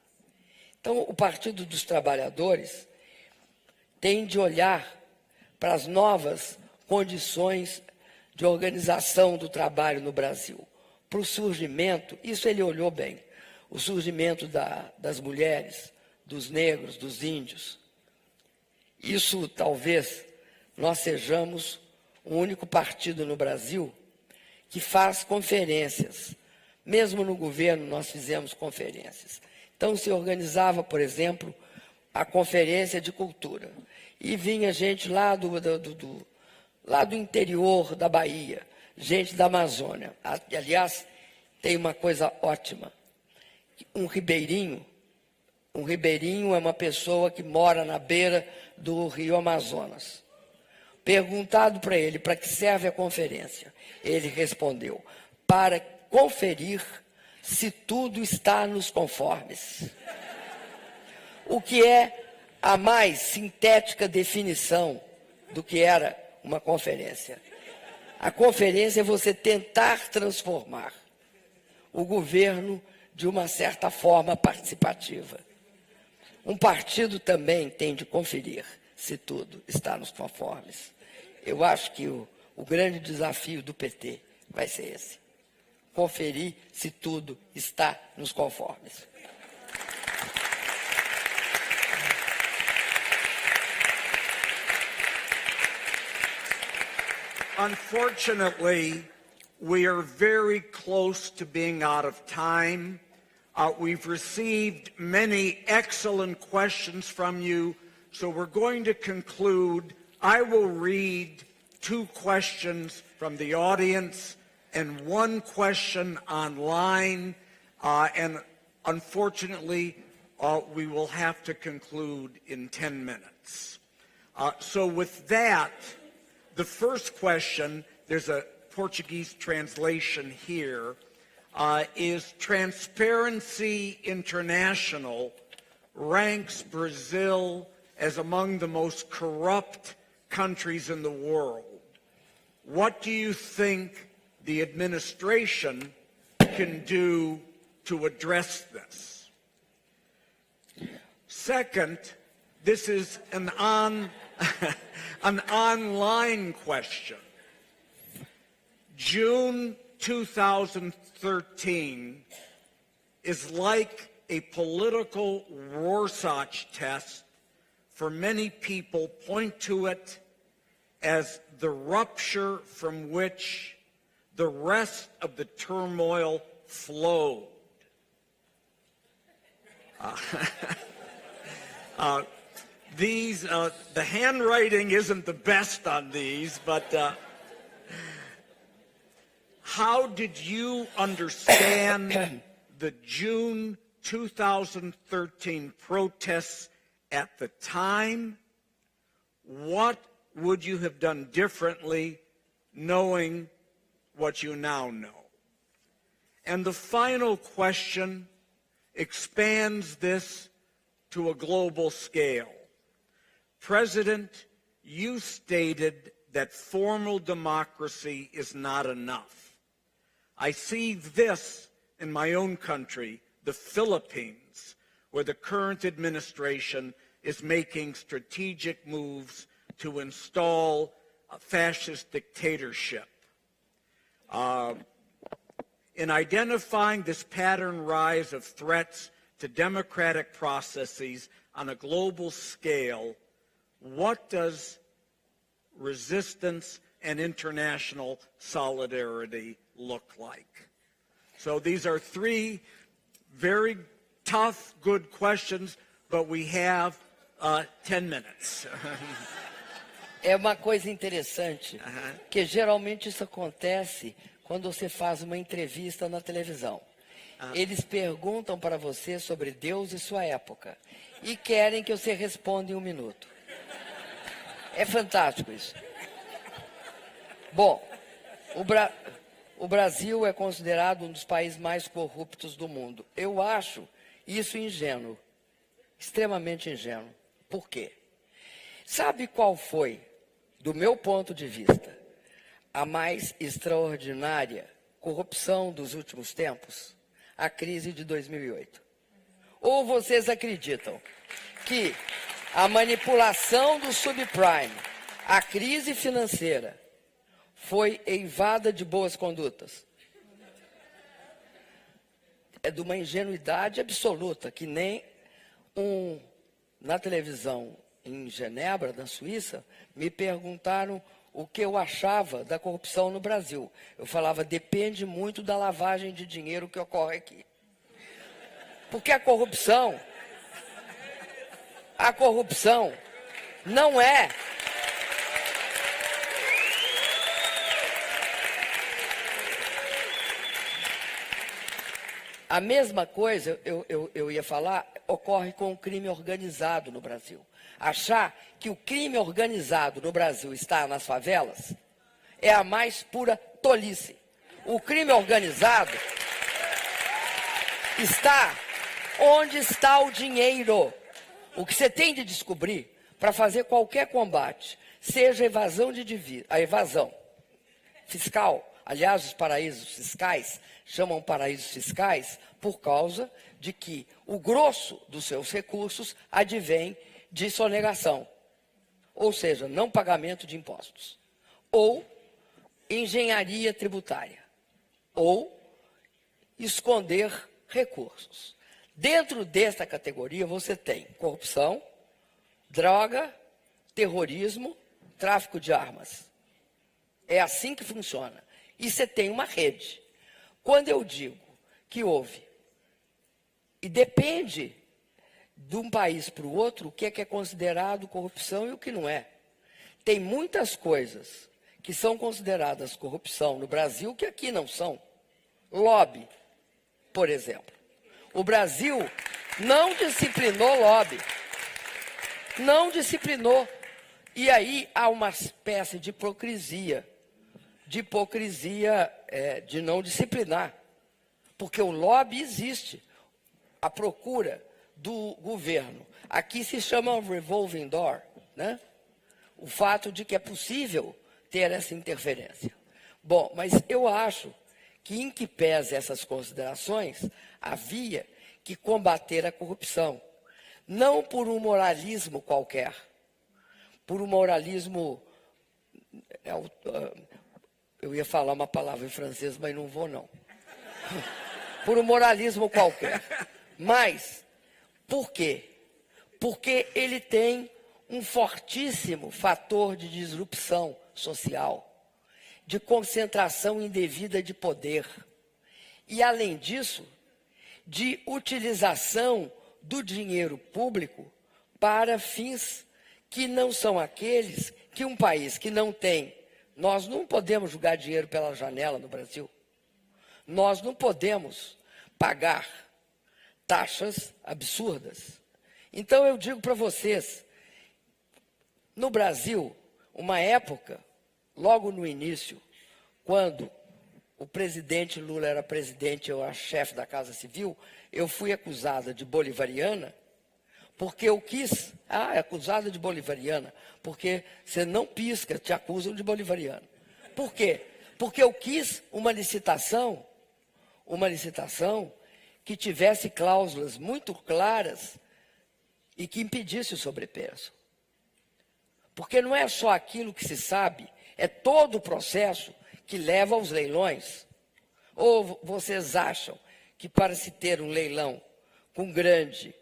S2: Então, o Partido dos Trabalhadores tem de olhar para as novas condições de organização do trabalho no Brasil. Para o surgimento, isso ele olhou bem, o surgimento das mulheres, dos negros, dos índios. Isso talvez nós sejamos o único partido no Brasil que faz conferências Mesmo no governo, nós fizemos conferências. Então, se organizava, por exemplo, a Conferência de Cultura. E vinha gente lá do interior da Bahia, gente da Amazônia. Aliás, tem uma coisa ótima. Um ribeirinho é uma pessoa que mora na beira do rio Amazonas. Perguntado para ele para que serve a conferência, ele respondeu: para conferir se tudo está nos conformes. O que é a mais sintética definição do que era uma conferência. A conferência é você tentar transformar o governo de uma certa forma participativa. Um partido também tem de conferir se tudo está nos conformes. Eu acho que o grande desafio do PT vai ser esse. Conferir se tudo está nos conformes.
S3: Unfortunately, we are very close to being out of time. We've received many excellent questions from you, so we're going to conclude. I will read 2 questions from the audience and 1 question online, and unfortunately, we will have to conclude in 10 minutes. So with that, the first question, there's a Portuguese translation here, is Transparency International ranks Brazil as among the most corrupt countries in the world. What do you think the administration can do to address this? Second, this is an online question. June 2013 is like a political Rorschach test. For many people, point to it as the rupture from which the rest of the turmoil flowed. The handwriting isn't the best on these, but how did you understand the June 2013 protests at the time? What would you have done differently knowing what you now know? And the final question expands this to a global scale. President, you stated that formal democracy is not enough. I see this in my own country, the Philippines, where the current administration is making strategic moves to install a fascist dictatorship. In identifying this pattern rise of threats to democratic processes on a global scale, what does resistance and international solidarity look like? So these are 3 very tough, good questions, but we have 10 minutes.
S2: É uma coisa interessante, que geralmente isso acontece quando você faz uma entrevista na televisão. Eles perguntam para você sobre Deus e sua época e querem que você responda em 1 minuto. É fantástico isso. Bom, o Brasil é considerado um dos países mais corruptos do mundo. Eu acho isso ingênuo, extremamente ingênuo. Por quê? Sabe qual foi, do meu ponto de vista, a mais extraordinária corrupção dos últimos tempos? A crise de 2008. Ou vocês acreditam que a manipulação do subprime, a crise financeira, foi eivada de boas condutas? É de uma ingenuidade absoluta, que nem na televisão em Genebra, na Suíça, me perguntaram o que eu achava da corrupção no Brasil. Eu falava, depende muito da lavagem de dinheiro que ocorre aqui. Porque a corrupção não é... A mesma coisa, eu ia falar, ocorre com o crime organizado no Brasil. Achar que o crime organizado no Brasil está nas favelas é a mais pura tolice. O crime organizado está onde está o dinheiro. O que você tem de descobrir para fazer qualquer combate, seja evasão de divisa, a evasão fiscal, aliás, os paraísos fiscais chamam paraísos fiscais por causa de que o grosso dos seus recursos advém de sonegação, ou seja, não pagamento de impostos, ou engenharia tributária, ou esconder recursos. Dentro desta categoria você tem corrupção, droga, terrorismo, tráfico de armas. É assim que funciona. E você tem uma rede. Quando eu digo que houve, e depende de um país para o outro, o que é considerado corrupção e o que não é. Tem muitas coisas que são consideradas corrupção no Brasil que aqui não são. Lobby, por exemplo. O Brasil não disciplinou lobby. Não disciplinou. E aí há uma espécie de hipocrisia de não disciplinar. Porque o lobby existe. A procura do governo. Aqui se chama revolving door, né? O fato de que é possível ter essa interferência. Bom, mas eu acho que, em que pese essas considerações, havia que combater a corrupção. Não por um moralismo qualquer, por um moralismo... Eu ia falar uma palavra em francês, mas não vou, não. Por um moralismo qualquer. Mas, por quê? Porque ele tem um fortíssimo fator de disrupção social, de concentração indevida de poder. E, além disso, de utilização do dinheiro público para fins que não são aqueles que um país que não tem. Nós não podemos jogar dinheiro pela janela no Brasil. Nós não podemos pagar taxas absurdas. Então, eu digo para vocês, no Brasil, uma época, logo no início, quando o presidente Lula era presidente, eu era chefe da Casa Civil, eu fui acusada de bolivariana, porque eu quis... é acusada de bolivariana, porque você não pisca, te acusam de bolivariana. Por quê? Porque eu quis uma licitação que tivesse cláusulas muito claras e que impedisse o sobrepreço. Porque não é só aquilo que se sabe, é todo o processo que leva aos leilões. Ou vocês acham que para se ter um leilão com grande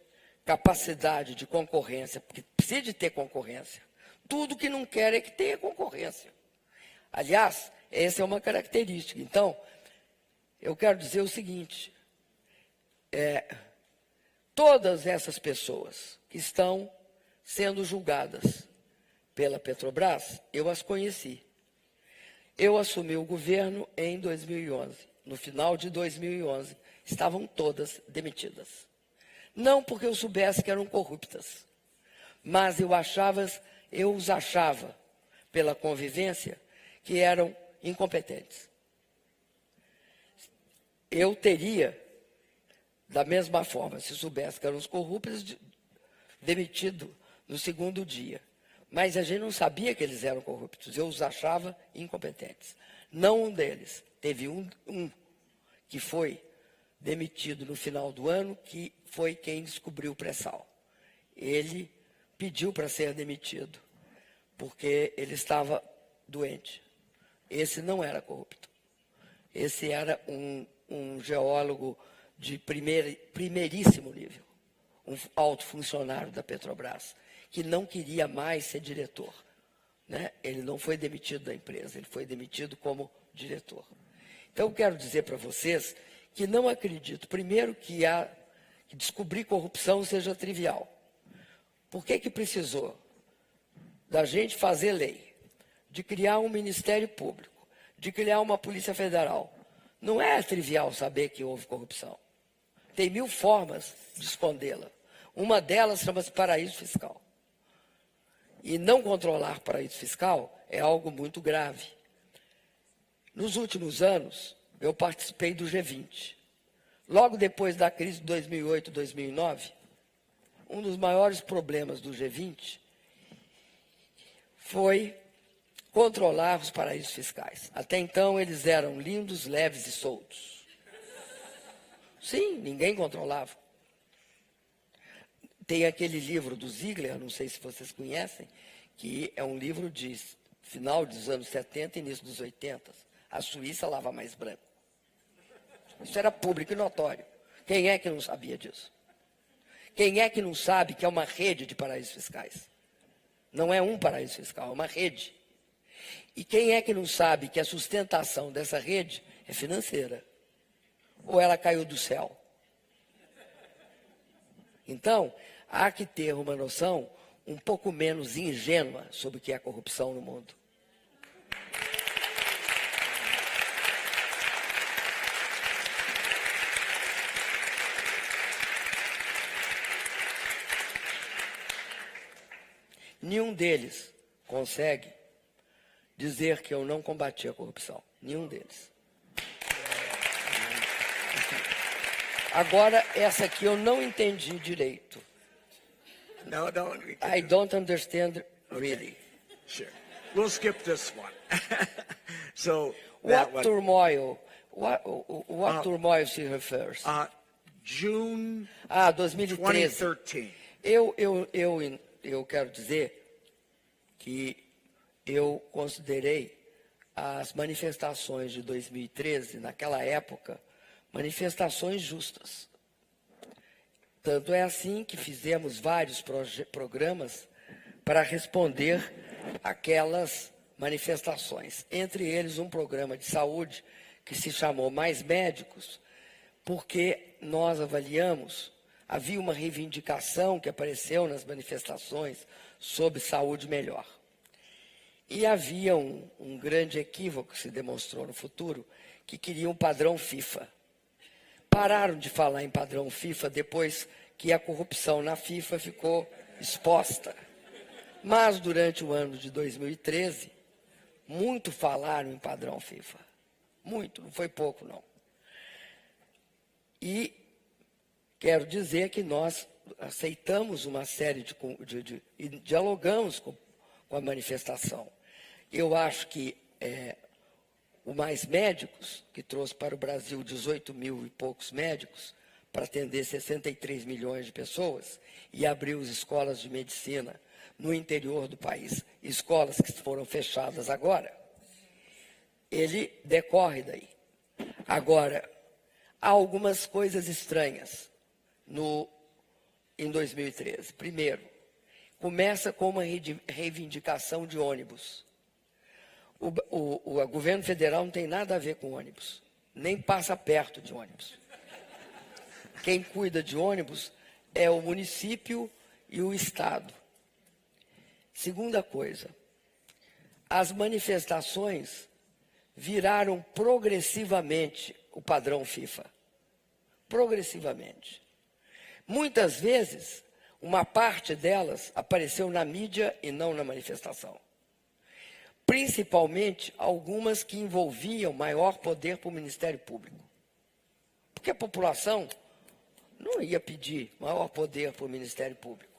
S2: capacidade de concorrência, porque precisa de ter concorrência, tudo que não quer é que tenha concorrência. Aliás, essa é uma característica. Então, eu quero dizer o seguinte, todas essas pessoas que estão sendo julgadas pela Petrobras, eu as conheci. Eu assumi o governo em 2011. No final de 2011, estavam todas demitidas. Não porque eu soubesse que eram corruptas, mas eu os achava, pela convivência, que eram incompetentes. Eu teria, da mesma forma, se soubesse que eram os corruptos, demitido no segundo dia. Mas a gente não sabia que eles eram corruptos, eu os achava incompetentes. Não um deles. Teve um que foi demitido no final do ano, que foi quem descobriu o pré-sal. Ele pediu para ser demitido, porque ele estava doente. Esse não era corrupto. Esse era um geólogo de primeiríssimo nível, um alto funcionário da Petrobras, que não queria mais ser diretor. né? Ele não foi demitido da empresa, ele foi demitido como diretor. Então, eu quero dizer para vocês que não acredito, primeiro, que descobrir corrupção seja trivial. Por que precisou da gente fazer lei, de criar um Ministério Público, de criar uma Polícia Federal? Não é trivial saber que houve corrupção. Tem 1000 formas de escondê-la. Uma delas chama-se paraíso fiscal. E não controlar paraíso fiscal é algo muito grave. Nos últimos anos, eu participei do G20. Logo depois da crise de 2008, 2009, um dos maiores problemas do G20 foi controlar os paraísos fiscais. Até então, eles eram lindos, leves e soltos. Sim, ninguém controlava. Tem aquele livro do Ziegler, não sei se vocês conhecem, que é um livro de final dos anos 70 e início dos 80. A Suíça lava mais branco. Isso era público e notório. Quem é que não sabia disso? Quem é que não sabe que é uma rede de paraísos fiscais? Não é um paraíso fiscal, é uma rede. E quem é que não sabe que a sustentação dessa rede é financeira? Ou ela caiu do céu? Então, há que ter uma noção um pouco menos ingênua sobre o que é a corrupção no mundo. Nenhum deles consegue dizer que eu não combati a corrupção. Nenhum deles. Agora, essa aqui eu não entendi direito.
S3: No.
S2: I don't understand really.
S3: Sure. We'll skip this one. So
S2: What
S3: that
S2: turmoil? What turmoil se refers?
S3: June
S2: 2013.
S3: 2013.
S2: Eu quero dizer que eu considerei as manifestações de 2013, naquela época, manifestações justas. Tanto é assim que fizemos vários programas para responder aquelas manifestações. Entre eles, um programa de saúde que se chamou Mais Médicos, porque nós avaliamos, havia uma reivindicação que apareceu nas manifestações sobre saúde melhor. E havia um grande equívoco que se demonstrou no futuro, que queria um padrão FIFA. Pararam de falar em padrão FIFA depois que a corrupção na FIFA ficou exposta. Mas, durante o ano de 2013, muito falaram em padrão FIFA. Muito, não foi pouco, não. E quero dizer que nós aceitamos uma série e dialogamos com a manifestação. Eu acho que o Mais Médicos, que trouxe para o Brasil 18 mil e poucos médicos, para atender 63 milhões de pessoas, e abriu as escolas de medicina no interior do país, escolas que foram fechadas agora, ele decorre daí. Agora, há algumas coisas estranhas em 2013. Primeiro, começa com uma reivindicação de ônibus. O governo federal não tem nada a ver com ônibus, nem passa perto de ônibus. Quem cuida de ônibus é o município e o Estado. Segunda coisa, as manifestações viraram progressivamente o padrão FIFA. Progressivamente. Muitas vezes, uma parte delas apareceu na mídia e não na manifestação. Principalmente algumas que envolviam maior poder para o Ministério Público. Porque a população não ia pedir maior poder para o Ministério Público.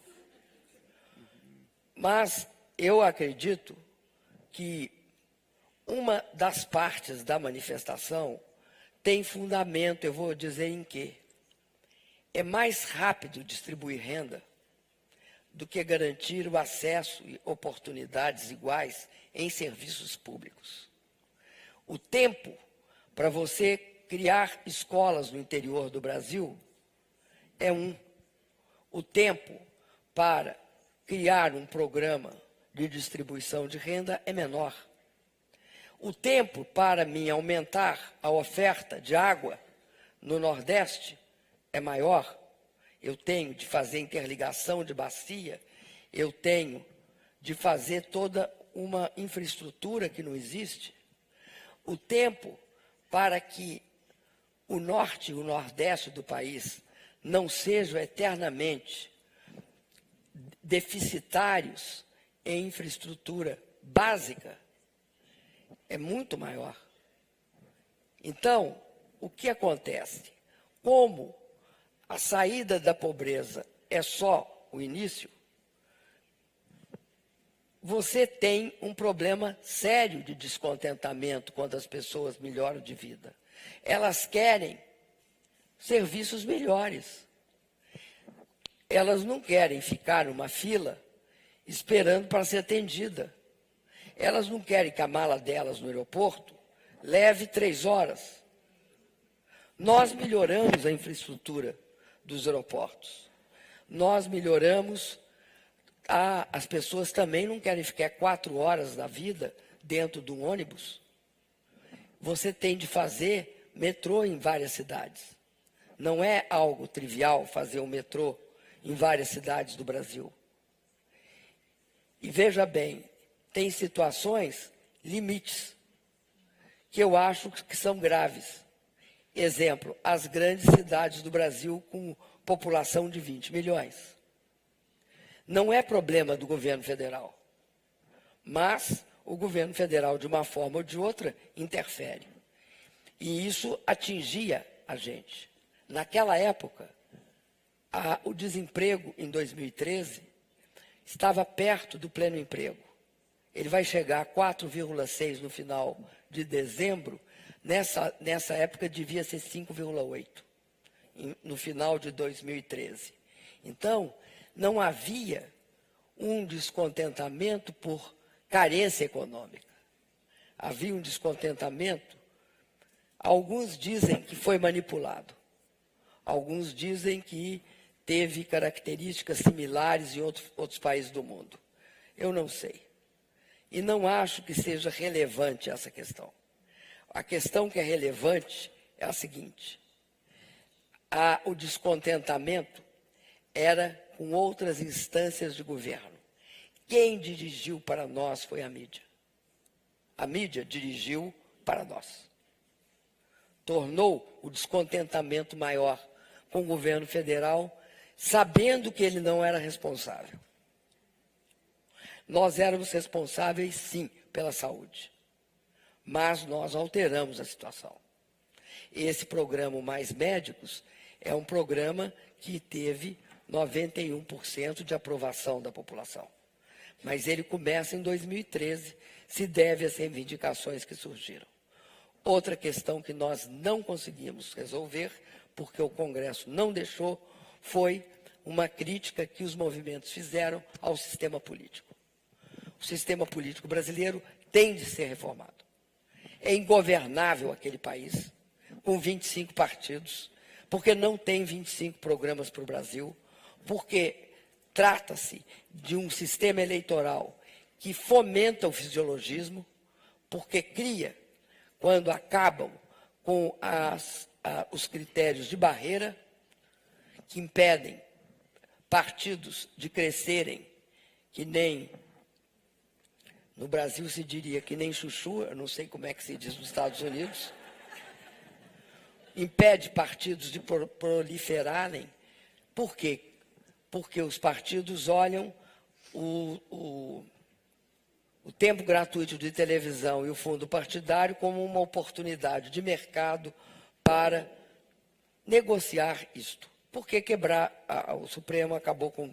S2: Mas eu acredito que uma das partes da manifestação tem fundamento, eu vou dizer em quê. É mais rápido distribuir renda do que garantir o acesso e oportunidades iguais em serviços públicos. O tempo para você criar escolas no interior do Brasil é o tempo para criar um programa de distribuição de renda é menor. O tempo para mim aumentar a oferta de água no Nordeste é maior. Eu tenho de fazer interligação de bacia, eu tenho de fazer toda uma infraestrutura que não existe. O tempo para que o Norte e o Nordeste do país não sejam eternamente deficitários em infraestrutura básica é muito maior. Então, o que acontece? Como a saída da pobreza é só o início, você tem um problema sério de descontentamento quando as pessoas melhoram de vida. Elas querem serviços melhores. Elas não querem ficar numa fila esperando para ser atendida. Elas não querem que a mala delas no aeroporto leve 3 horas. Nós melhoramos a infraestrutura dos aeroportos. Nós melhoramos. As pessoas também não querem ficar 4 horas da vida dentro de um ônibus. Você tem de fazer metrô em várias cidades. Não é algo trivial fazer um metrô em várias cidades do Brasil. E veja bem, tem situações, limites, que eu acho que são graves. Exemplo, as grandes cidades do Brasil com população de 20 milhões. Não é problema do governo federal, mas o governo federal, de uma forma ou de outra, interfere. E isso atingia a gente. Naquela época, o desemprego em 2013 estava perto do pleno emprego. Ele vai chegar a 4,6 no final de dezembro. Nessa época devia ser 5,8 no final de 2013. Então, não havia um descontentamento por carência econômica. Havia um descontentamento. Alguns dizem que foi manipulado. Alguns dizem que teve características similares em outros países do mundo. Eu não sei. E não acho que seja relevante essa questão. A questão que é relevante é a seguinte. O descontentamento era com outras instâncias de governo. Quem dirigiu para nós foi a mídia. A mídia dirigiu para nós. Tornou o descontentamento maior com o governo federal, sabendo que ele não era responsável. Nós éramos responsáveis, sim, pela saúde. Mas nós alteramos a situação. Esse programa Mais Médicos é um programa que teve 91% de aprovação da população. Mas ele começa em 2013, se deve às reivindicações que surgiram. Outra questão que nós não conseguimos resolver, porque o Congresso não deixou, foi uma crítica que os movimentos fizeram ao sistema político. O sistema político brasileiro tem de ser reformado. É ingovernável aquele país, com 25 partidos, porque não tem 25 programas para o Brasil, porque trata-se de um sistema eleitoral que fomenta o fisiologismo, porque cria, quando acabam com os critérios de barreira, que impedem partidos de crescerem, que nem, no Brasil se diria que nem chuchu, eu não sei como é que se diz nos Estados Unidos, impede partidos de proliferarem. Por quê? Porque os partidos olham o tempo gratuito de televisão e o fundo partidário como uma oportunidade de mercado para negociar isto. Por que quebrar? O Supremo acabou com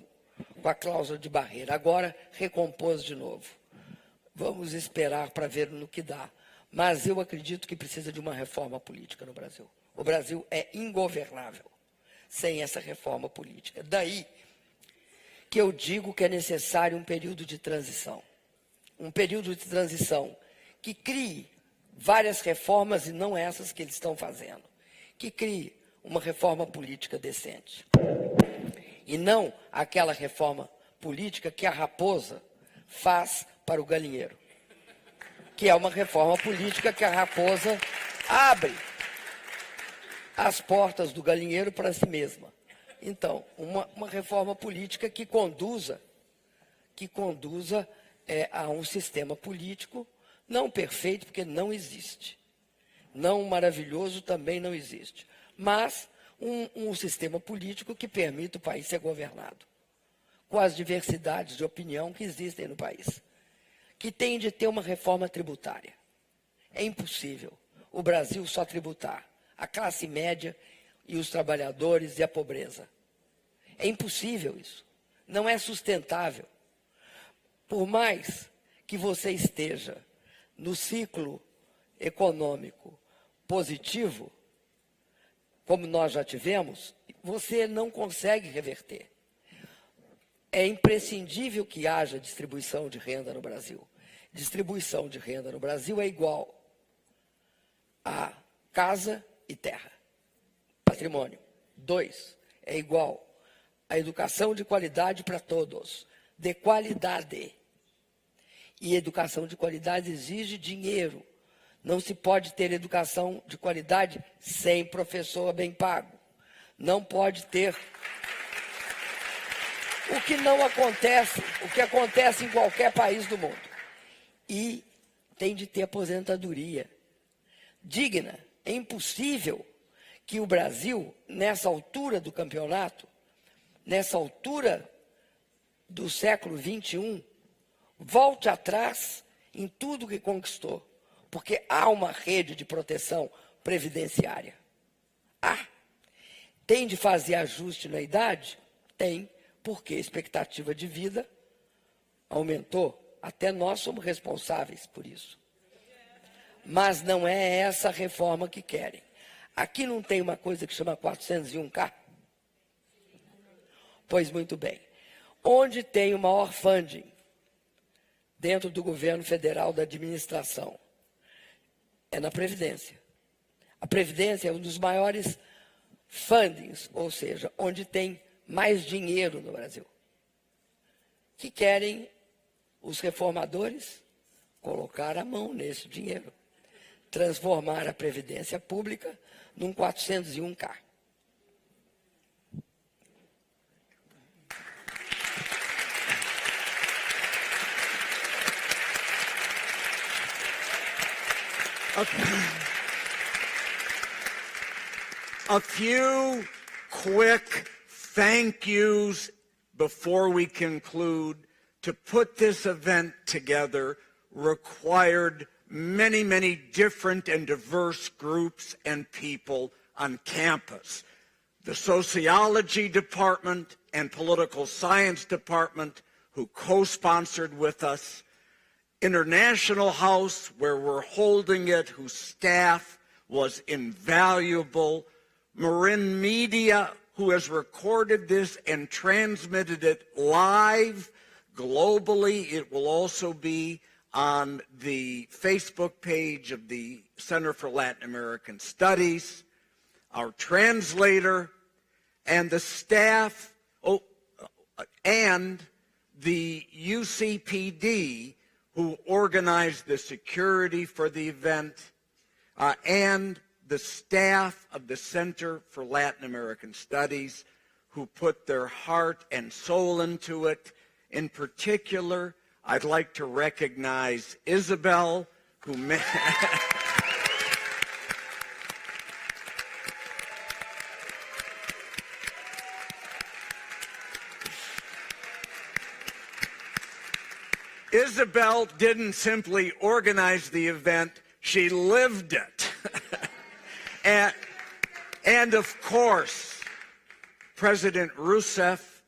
S2: a cláusula de barreira. Agora recompôs de novo. Vamos esperar para ver no que dá. Mas eu acredito que precisa de uma reforma política no Brasil. O Brasil é ingovernável sem essa reforma política. Daí que eu digo que é necessário um período de transição. Um período de transição que crie várias reformas, e não essas que eles estão fazendo. Que crie uma reforma política decente. E não aquela reforma política que a raposa faz para o galinheiro, que é uma reforma política que a raposa abre as portas do galinheiro para si mesma. Então, uma reforma política que conduza a um sistema político não perfeito, porque não existe. Não maravilhoso também não existe. Mas um sistema político que permita o país ser governado, com as diversidades de opinião que existem no país, que tem de ter uma reforma tributária. É impossível o Brasil só tributar a classe média e os trabalhadores e a pobreza. É impossível isso. Não é sustentável. Por mais que você esteja no ciclo econômico positivo, como nós já tivemos, você não consegue reverter. É imprescindível que haja distribuição de renda no Brasil. Distribuição de renda no Brasil é igual a casa e terra. Patrimônio. 2, é igual a educação de qualidade para todos. De qualidade. E educação de qualidade exige dinheiro. Não se pode ter educação de qualidade sem professor bem pago. Não pode ter. O que não acontece, o que acontece em qualquer país do mundo. E tem de ter aposentadoria digna. É impossível que o Brasil, nessa altura do campeonato, nessa altura do século XXI, volte atrás em tudo que conquistou, porque há uma rede de proteção previdenciária. Tem de fazer ajuste na idade? Tem, porque a expectativa de vida aumentou. Até nós somos responsáveis por isso. Mas não é essa reforma que querem. Aqui não tem uma coisa que chama 401K? Pois muito bem. Onde tem o maior funding dentro do governo federal da administração? É na Previdência. A Previdência é um dos maiores fundings, ou seja, onde tem mais dinheiro no Brasil. Que querem os reformadores colocar a mão nesse dinheiro. Transformar a Previdência Pública num 401K.
S3: A few quick thank yous before we conclude. To put this event together required many, many different and diverse groups and people on campus. The sociology department and political science department, who co-sponsored with us, International House, where we're holding it, whose staff was invaluable, Marin Media, who has recorded this and transmitted it live globally. It will also be on the Facebook page of the Center for Latin American Studies, our translator, and the staff, and the UCPD, who organized the security for the event, and the staff of the Center for Latin American Studies, who put their heart and soul into it. In particular, I'd like to recognize Isabel, who Isabel didn't simply organize the event, she lived it. and of course, President Rousseff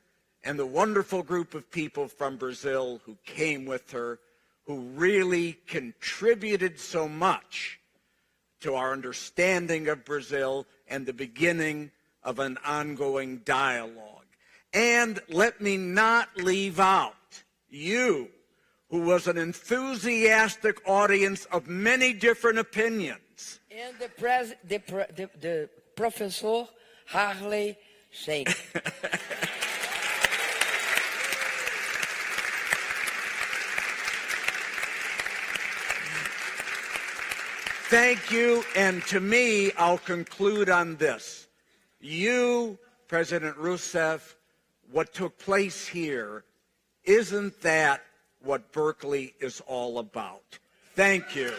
S3: and the wonderful group of people from Brazil who came with her, who really contributed so much to our understanding of Brazil and the beginning of an ongoing dialogue. And let me not leave out you, who was an enthusiastic audience of many different opinions.
S2: And the Professor Harley Schenck.
S3: Thank you. And to me, I'll conclude on this. You, President Rousseff, what took place here, isn't that what Berkeley is all about? Thank you.